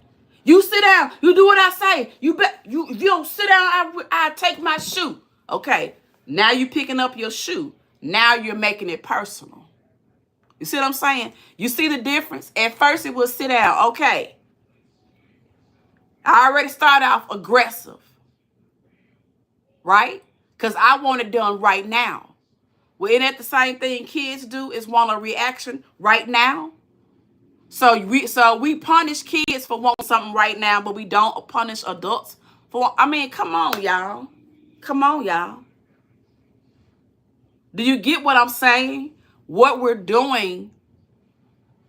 S1: You sit down. You do what I say. If you don't sit down, I take my shoe. Okay. Now you're picking up your shoe. Now you're making it personal. You see what I'm saying? You see the difference? At first it was sit down. Okay. I already started off aggressive. Right? Because I want it done right now. Well, isn't that the same thing kids do, is want a reaction right now? So we punish kids for wanting something right now, but we don't punish adults for, come on, y'all. Come on, y'all. Do you get what I'm saying? What we're doing,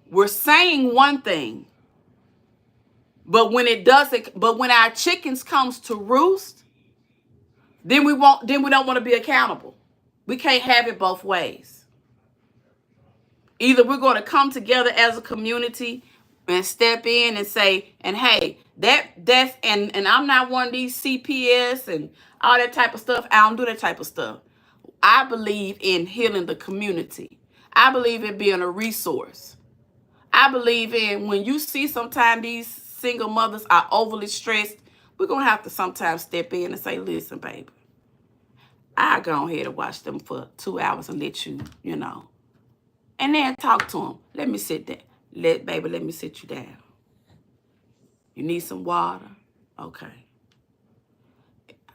S1: we're saying one thing, but when our chickens comes to roost, then we don't want to be accountable. We can't have it both ways. Either we're going to come together as a community and step in and say, and hey, that's and I'm not one of these CPS and all that type of stuff. I don't do that type of stuff. I believe in healing the community. I believe in being a resource. I believe in when you see sometimes these single mothers are overly stressed, we're going to have to sometimes step in and say, listen, baby, I go ahead and watch them for 2 hours and let you, and then talk to them. Let me sit there. Let me sit you down. You need some water? Okay.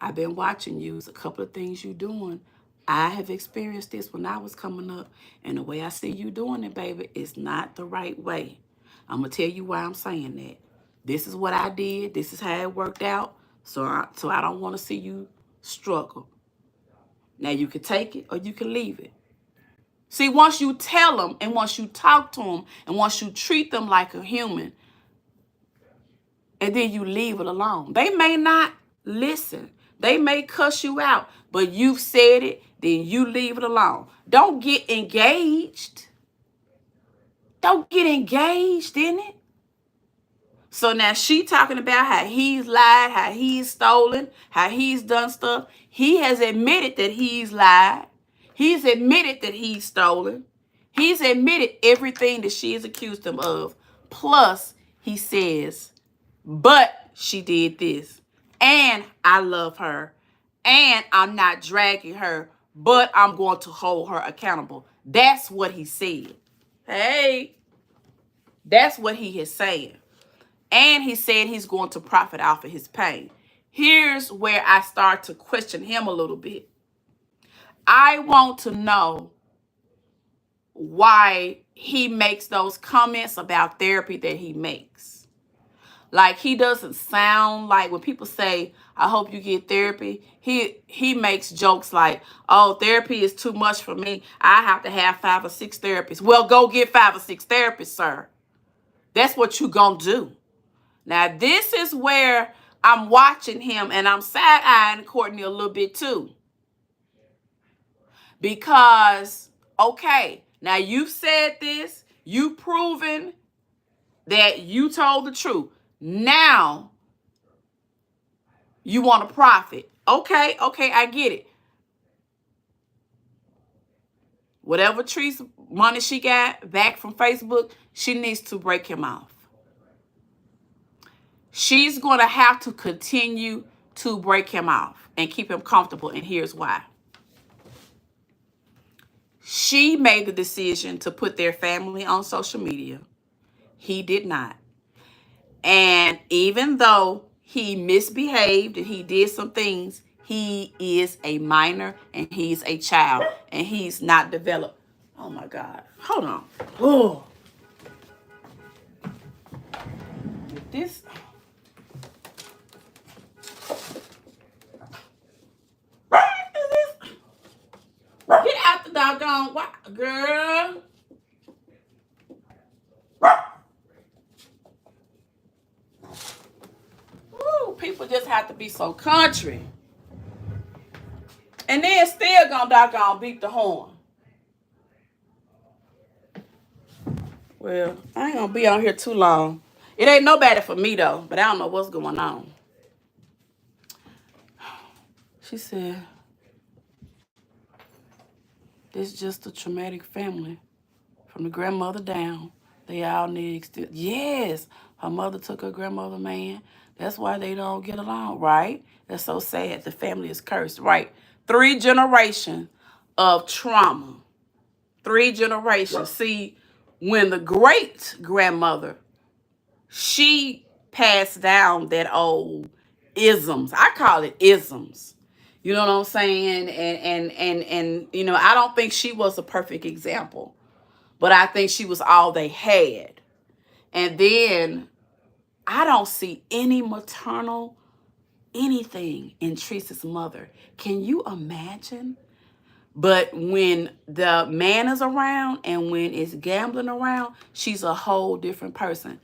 S1: I've been watching you. It's a couple of things you're doing. I have experienced this when I was coming up, and the way I see you doing it, baby, is not the right way. I'm going to tell you why I'm saying that. This is what I did. This is how it worked out. So I don't want to see you struggle. Now, you can take it or you can leave it. See, once you tell them and once you talk to them and once you treat them like a human, and then you leave it alone. They may not listen. They may cuss you out, but you've said it, then you leave it alone. Don't get engaged. Don't get engaged in it. So now she talking about how he's lied, how he's stolen, how he's done stuff. He has admitted that he's lied. He's admitted that he's stolen. He's admitted everything that she has accused him of. Plus, he says, but she did this. And I love her. And I'm not dragging her, but I'm going to hold her accountable. That's what he said. Hey, that's what he is saying. And he said he's going to profit off of his pain. Here's where I start to question him a little bit. I want to know why he makes those comments about therapy that he makes. Like, he doesn't sound like when people say, I hope you get therapy, he makes jokes like, oh, therapy is too much for me. I have to have 5 or 6 therapists. Well, go get 5 or 6 therapists, sir. That's what you gonna do. Now, this is where I'm watching him and I'm side-eyeing Courtney a little bit too. Because, okay, now you've said this, you've proven that you told the truth. Now, you want to profit. Okay, I get it. Whatever Tree's money she got back from Facebook, she needs to break him off. She's going to have to continue to break him off and keep him comfortable, and here's why. She made the decision to put their family on social media. He did not. And even though he misbehaved and he did some things, he is a minor and he's a child and he's not developed. Oh my God. Hold on. Oh. This. Get out the doggone girl. Ooh, people just have to be so country. And then still gonna doggone beat the horn. Well, I ain't gonna be on here too long. It ain't nobody for me though, but I don't know what's going on. She said, this is just a traumatic family. From the grandmother down, they all need yes, her mother took her grandmother, man. That's why they don't get along, right? That's so sad. The family is cursed, right? 3 generations of trauma. 3 generations. See, when the great grandmother, she passed down that old isms. I call it isms. You know what I'm saying? And I don't think she was a perfect example. But I think she was all they had. And then I don't see any maternal anything in Teresa's mother. Can you imagine? But when the man is around and when it's gambling around, she's a whole different person.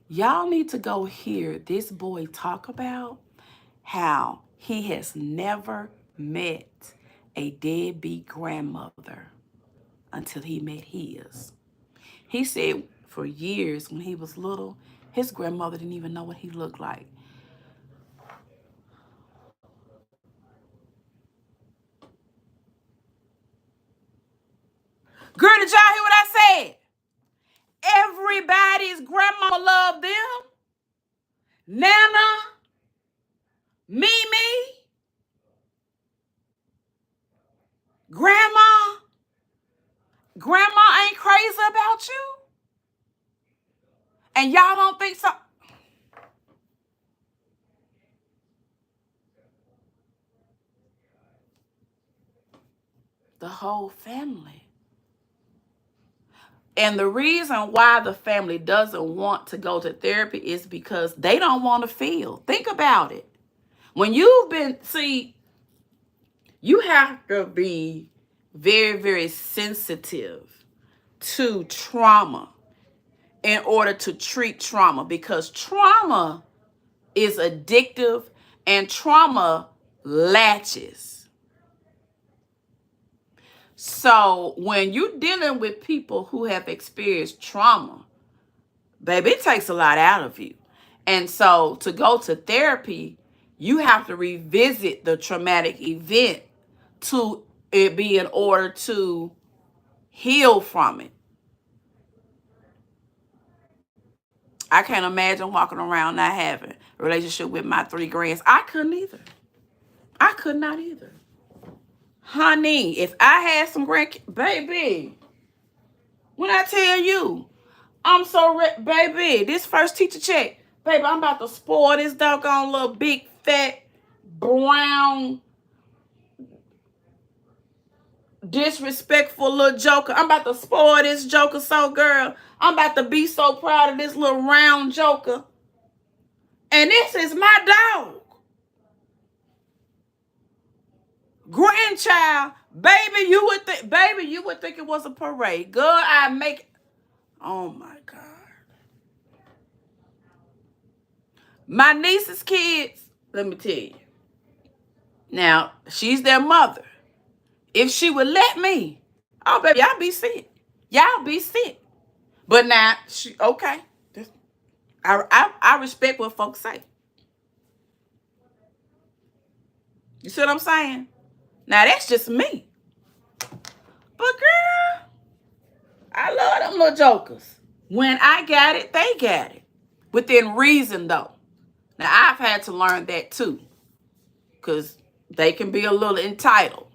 S1: Y'all need to go hear this boy talk about how he has never met a deadbeat grandmother until he met his. He said for years when he was little, his grandmother didn't even know what he looked like. Girl, did y'all hear what I said? Everybody's grandmama loved them. Nana, Mimi, Grandma. Grandma ain't crazy about you. And y'all don't think so? The whole family. And the reason why the family doesn't want to go to therapy is because they don't want to feel. Think about it. When you've been, see, you have to be very, very sensitive to trauma in order to treat trauma, because trauma is addictive and trauma latches. So when you're dealing with people who have experienced trauma, baby, it takes a lot out of you. And so to go to therapy, you have to revisit the traumatic event to it be in order to heal from it. I can't imagine walking around not having a relationship with my 3 grands. I couldn't either. I could not either. Honey, if I had some grandkids, baby, when I tell you, I'm so baby, this first teacher check, baby, I'm about to spoil this doggone little big, fat, brown, disrespectful little joker. I'm about to spoil this joker, so girl, I'm about to be so proud of this little round joker. And this is my dog. Grandchild, baby, you would think it was a parade. Girl, I make, oh my God. My niece's kids, let me tell you. Now, she's their mother. If she would let me, oh baby, y'all be sick. Y'all be sick. But now, okay. I respect what folks say. You see what I'm saying? Now, that's just me. But girl, I love them little jokers. When I got it, they got it. Within reason, though. Now, I've had to learn that, too. Because they can be a little entitled.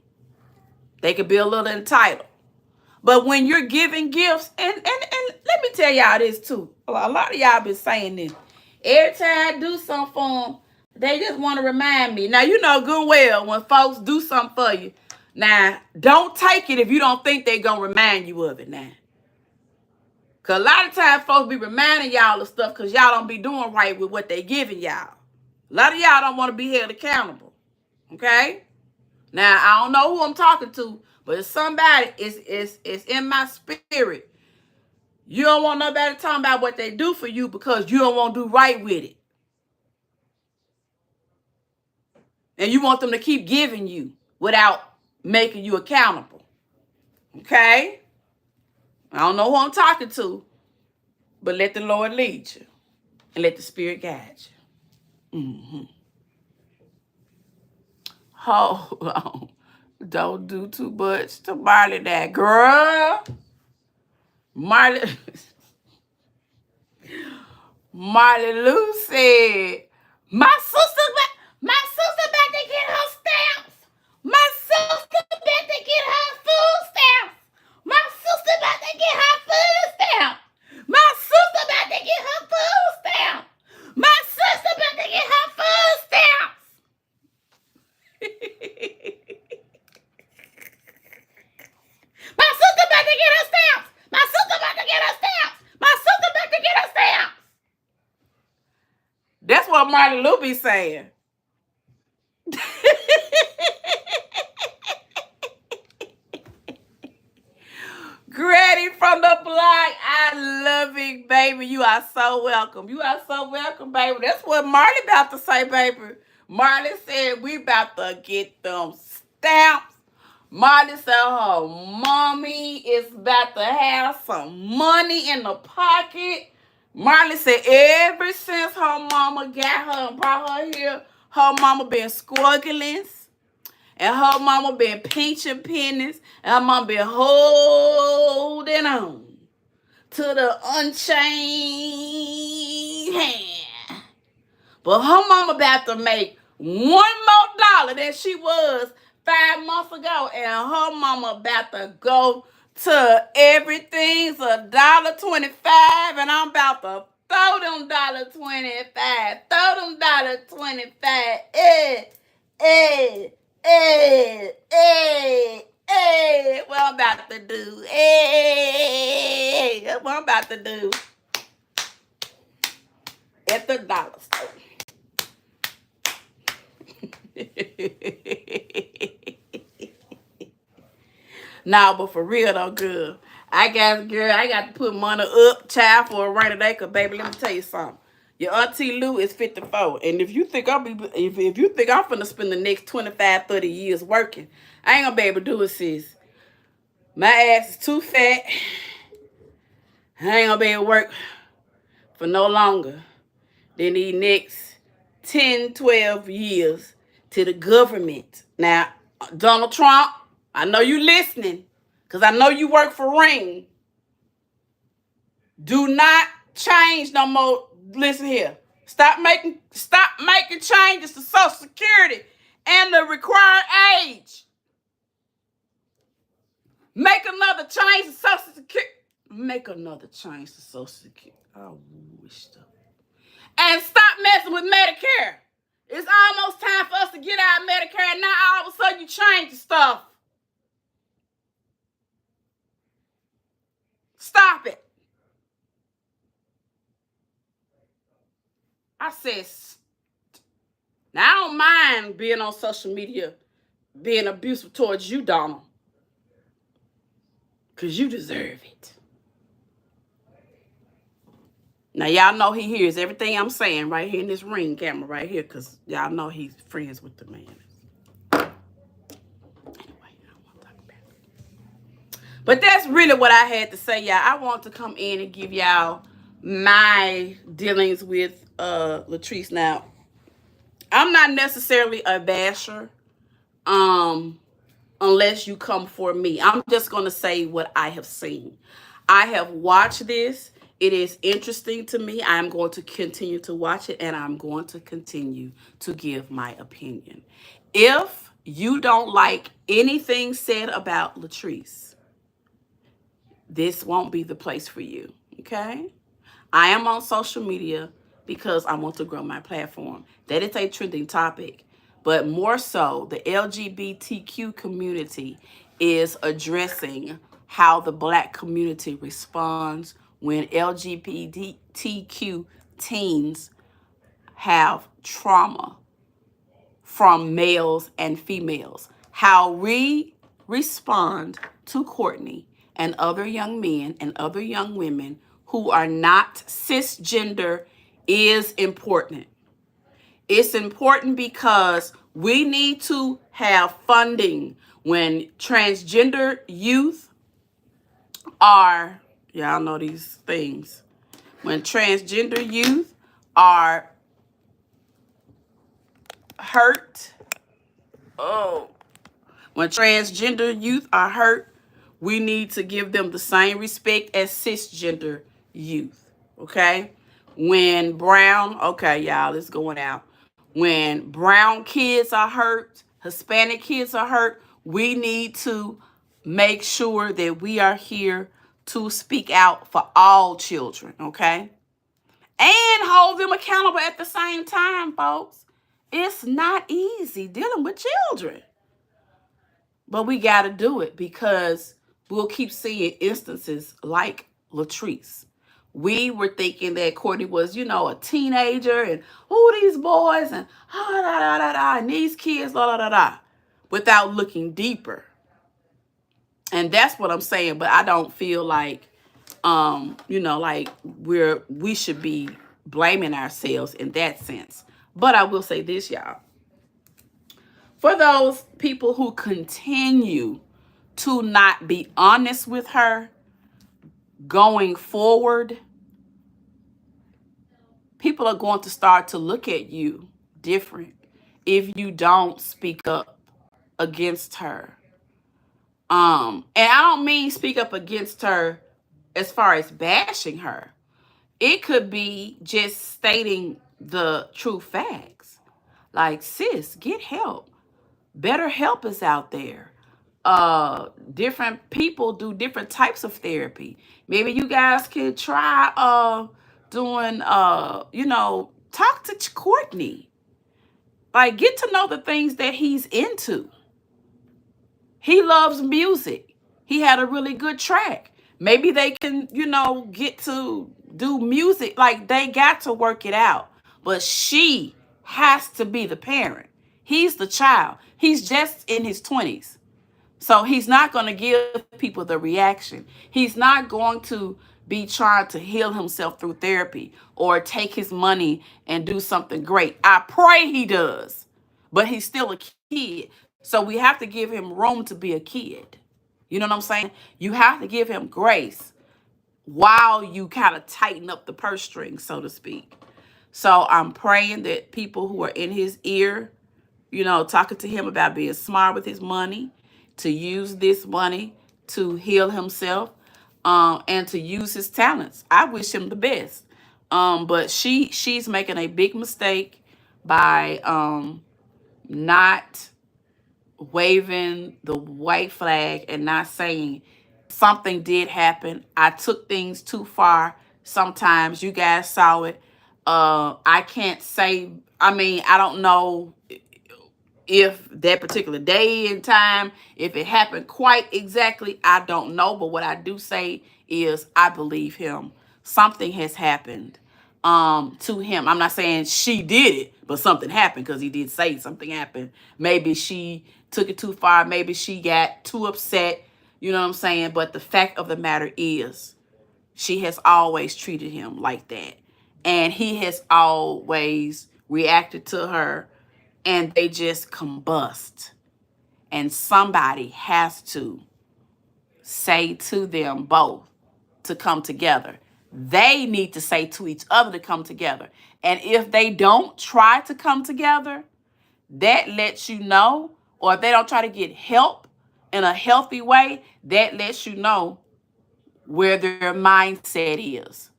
S1: But when you're giving gifts, and let me tell y'all this, too. A lot of y'all been saying this. Every time I do something for them, they just want to remind me. Now, you know good well when folks do something for you. Now, don't take it if you don't think they're going to remind you of it now. Because a lot of times folks be reminding y'all of stuff because y'all don't be doing right with what they giving y'all. A lot of y'all don't want to be held accountable. Okay? Now, I don't know who I'm talking to, but if somebody is in my spirit, you don't want nobody talking about what they do for you because you don't want to do right with it. And you want them to keep giving you without making you accountable. Okay? I don't know who I'm talking to, but let the Lord lead you and let the Spirit guide you. Mm-hmm. Hold on. Don't do too much to Marley that girl. Marley Lou said, my sister about to get her stamps. My sister about to get her food stamps. My sister about to get her food stamp. My sister about to get her food stamp. My sister about to get her food stamps. My sister about to get her stamps. My sister about to get her stamps. My sister about to get her stamps. That's what Marty Lou be saying. Granny from the block. I love it, baby. You are so welcome. You are so welcome, baby. That's what Marty about to say, baby. Marty said we about to get them stamps. Marley said her mommy is about to have some money in the pocket. Marley said ever since her mama got her and brought her here, her mama been squaggling. And her mama been pinching pennies. And her mama been holding on to the unchained hand. But her mama about to make $1 more than she was 5 months ago. And her mama about to go to everything's $1.25. And I'm about to throw them $1.25. Throw them $1.25. Hey, what I'm about to do? Hey, what I'm about to do at the dollar store. Nah, but for real though, girl, I got to put money up, child, for a rainy day. Cause baby, let me tell you something. Your auntie Lou is 54, and if you think if you think I'm finna spend the next 25, 30 years working, I ain't gonna be able to do it, sis. My ass is too fat. I ain't gonna be able to work for no longer than these next 10, 12 years to the government. Now, Donald Trump, I know you listening, because I know you work for Ring. Do not change no more. Listen here. Stop making changes to Social Security and the required age. Make another change to Social Security. Make another change to Social Security. I wish so. And stop messing with Medicare. It's almost time for us to get out of Medicare, and now all of a sudden you change the stuff. Stop it. I said, now I don't mind being on social media, being abusive towards you, Donald. Because you deserve it. Now, y'all know he hears everything I'm saying right here in this Ring camera right here, because y'all know he's friends with the man. Anyway, I don't want to talk about it. But that's really what I had to say, y'all. I want to come in and give y'all my dealings with Latrese. Now, I'm not necessarily a basher, unless you come for me. I'm just going to say what I have seen. I have watched this. It is interesting to me. I'm going to continue to watch it, and I'm going to continue to give my opinion. If you don't like anything said about Latrese, this won't be the place for you, okay? I am on social media because I want to grow my platform. That is a trending topic. But more so, the LGBTQ community is addressing how the Black community responds when LGBTQ teens have trauma from males and females. How we respond to Courtney and other young men and other young women who are not cisgender is important. It's important because we need to have funding when transgender youth are, y'all know these things, when transgender youth are hurt, when transgender youth are hurt, we need to give them the same respect as cisgender youth, okay? When brown, okay, y'all, it's going out. When brown kids are hurt, Hispanic kids are hurt, we need to make sure that we are here to speak out for all children, okay? And hold them accountable at the same time, folks. It's not easy dealing with children. But we got to do it because we'll keep seeing instances like Latrese. We were thinking that Courtney was, a teenager and, these boys and, and these kids, without looking deeper. And that's what I'm saying. But I don't feel like, like we should be blaming ourselves in that sense. But I will say this, y'all. For those people who continue to not be honest with her going forward, people are going to start to look at you different if you don't speak up against her. And I don't mean speak up against her as far as bashing her. It could be just stating the true facts. Like, sis, get help. Better help is out there. Different people do different types of therapy. Maybe you guys could try doing talk to Courtney. Like, get to know the things that he's into. He loves music. He had a really good track. Maybe they can, get to do music. Like, they got to work it out. But she has to be the parent. He's the child. He's just in his 20s. So he's not going to give people the reaction. He's not going to be trying to heal himself through therapy or take his money and do something great. I pray he does. But he's still a kid. So we have to give him room to be a kid. You know what I'm saying? You have to give him grace while you kind of tighten up the purse strings, so to speak. So I'm praying that people who are in his ear, talking to him about being smart with his money, to use this money to heal himself, and to use his talents. I wish him the best. But she's making a big mistake by not waving the white flag and not saying something did happen. I took things too far. Sometimes you guys saw it. I can't say, I don't know if that particular day and time, if it happened quite exactly, I don't know. But what I do say is I believe him. Something has happened to him. I'm not saying she did it, but something happened because he did say something happened. Maybe she took it too far. Maybe she got too upset. You know what I'm saying? But the fact of the matter is she has always treated him like that. And he has always reacted to her, and they just combust. And somebody has to say to them both to come together. They need to say to each other to come together. And if they don't try to come together, that lets you know, or if they don't try to get help in a healthy way, that lets you know where their mindset is.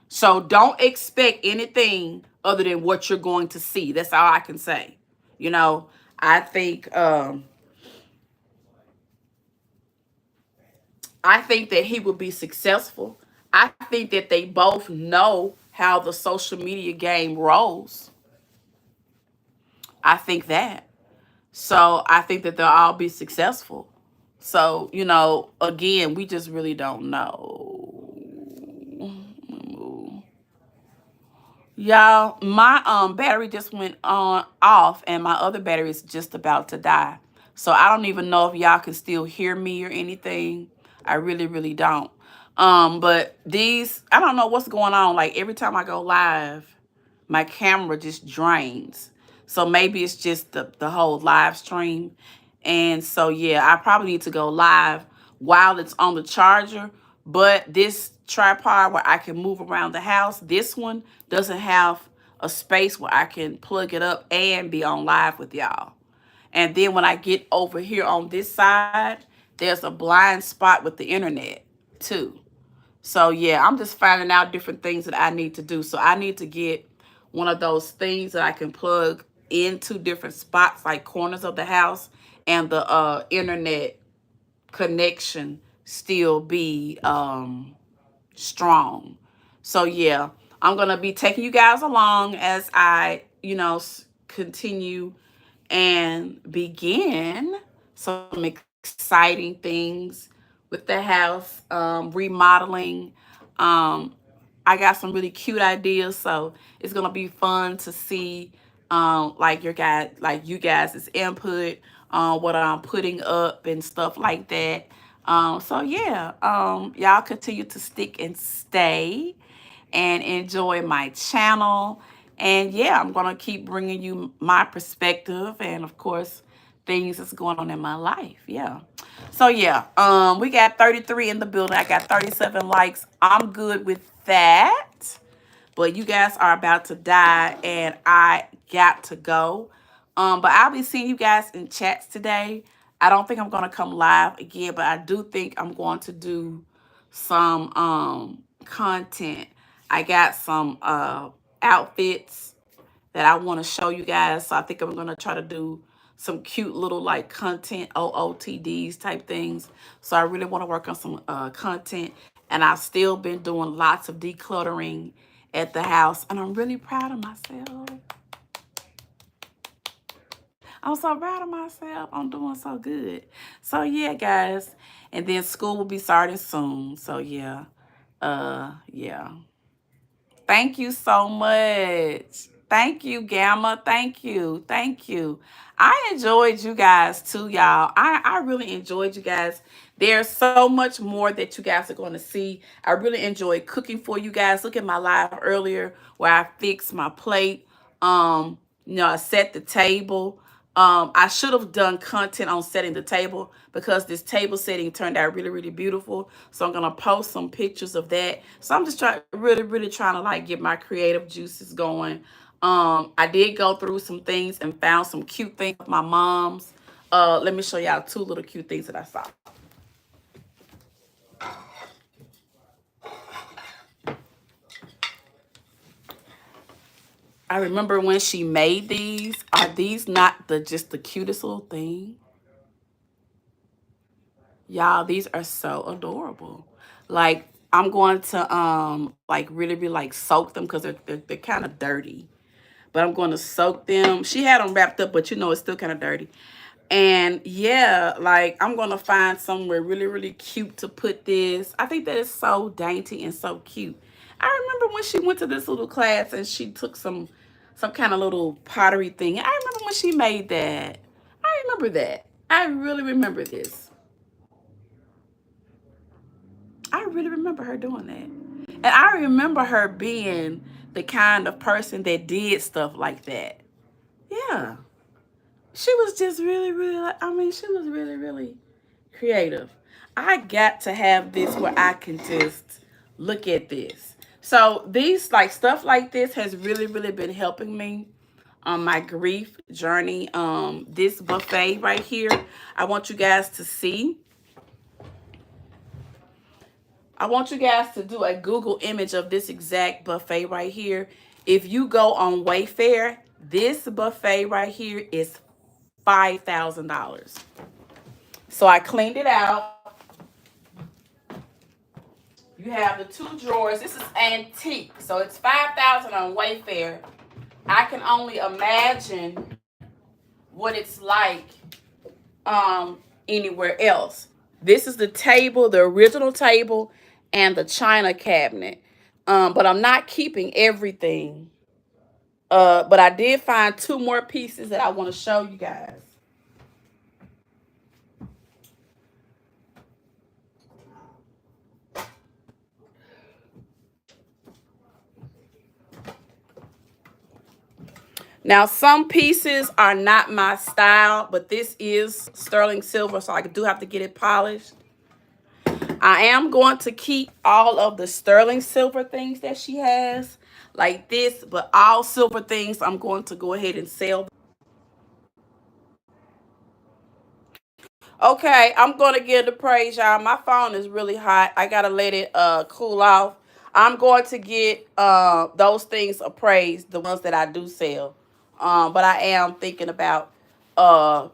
S1: So don't expect anything other than what you're going to see. That's all I can say. I think that he will be successful. I think that they both know how the social media game rolls. I think that. So I think that they'll all be successful. So, again, we just really don't know. Y'all, my battery just went on off, and my other battery is just about to die. So I don't even know if y'all can still hear me or anything. I really, really don't. But I don't know what's going on. Like, every time I go live, my camera just drains. So maybe it's just the whole live stream. And so, yeah, I probably need to go live while it's on the charger. But this tripod where I can move around the house, this one doesn't have a space where I can plug it up and be on live with y'all. And then when I get over here on this side, there's a blind spot with the internet too. So yeah, I'm just finding out different things that I need to do. So I need to get one of those things that I can plug into different spots, like corners of the house, and the internet connection still be strong. So yeah, I'm gonna be taking you guys along as I continue and begin some exciting things with the house, remodeling. I got some really cute ideas, so it's gonna be fun to see you guys' input on what I'm putting up and stuff like that. So yeah, y'all continue to stick and stay and enjoy my channel. And yeah, I'm gonna keep bringing you my perspective, and of course things that's going on in my life. Yeah. So yeah, we got 33 in the building. I got 37 likes. I'm good with that. But you guys are about to die and I got to go. But I'll be seeing you guys in chats today. I don't think I'm gonna come live again, but I do think I'm going to do some content. I got some outfits that I want to show you guys. So I think I'm gonna try to do some cute little like content OOTDs type things. So I really want to work on some content, and I've still been doing lots of decluttering at the house, and I'm really proud of myself. I'm so proud of myself. I'm doing so good. So yeah, guys, and then school will be starting soon. So yeah, yeah. Thank you so much. Thank you, Gamma. Thank you. Thank you. I enjoyed you guys too, y'all. I really enjoyed you guys. There's so much more that you guys are going to see. I really enjoyed cooking for you guys. Look at my live earlier where I fixed my plate. I set the table. I should have done content on setting the table because this table setting turned out really, really beautiful. So I'm going to post some pictures of that. So I'm just really trying to like get my creative juices going. I did go through some things and found some cute things with my mom's. Let me show y'all two little cute things that I saw. I remember when she made these. Are these not just the cutest little thing? Y'all, these are so adorable. Like, I'm going to like really like soak them because they're kind of dirty. But I'm going to soak them. She had them wrapped up, but you know it's still kind of dirty. And yeah, like I'm going to find somewhere really cute to put this. I think that is so dainty and so cute. I remember when she went to this little class and she took some kind of little pottery thing. I remember when she made that. I remember that. I really remember this. I really remember her doing that. And I remember her being the kind of person that did stuff like that. Yeah. She was just she was really creative. I got to have this where I can just look at this. So these like stuff like this has really been helping me on my grief journey. This buffet right here, I want you guys to see. I want you guys to do a Google image of this exact buffet right here. If you go on Wayfair, this buffet right here is $5,000. So I cleaned it out. You have the two drawers. This is antique. So it's $5,000 on Wayfair. I can only imagine what it's like anywhere else. This is the table, the original table, and the china cabinet. But I'm not keeping everything. But I did find two more pieces that I want to show you guys. Now, some pieces are not my style, but this is sterling silver, so I do have to get it polished. I am going to keep all of the sterling silver things that she has, like this, but all silver things I'm going to go ahead and sell. Okay, I'm going to give the praise, y'all. My phone is really hot. I got to let it cool off. I'm going to get those things appraised, the ones that I do sell. But I am thinking about I'm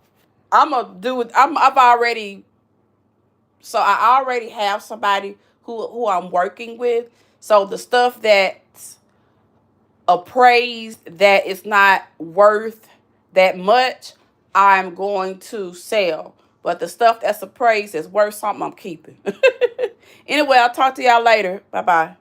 S1: gonna do it. I've already, so I already have somebody who I'm working with. So the stuff that's appraised that is not worth that much, I'm going to sell. But the stuff that's appraised is worth something, I'm keeping. Anyway, I'll talk to y'all later. Bye bye.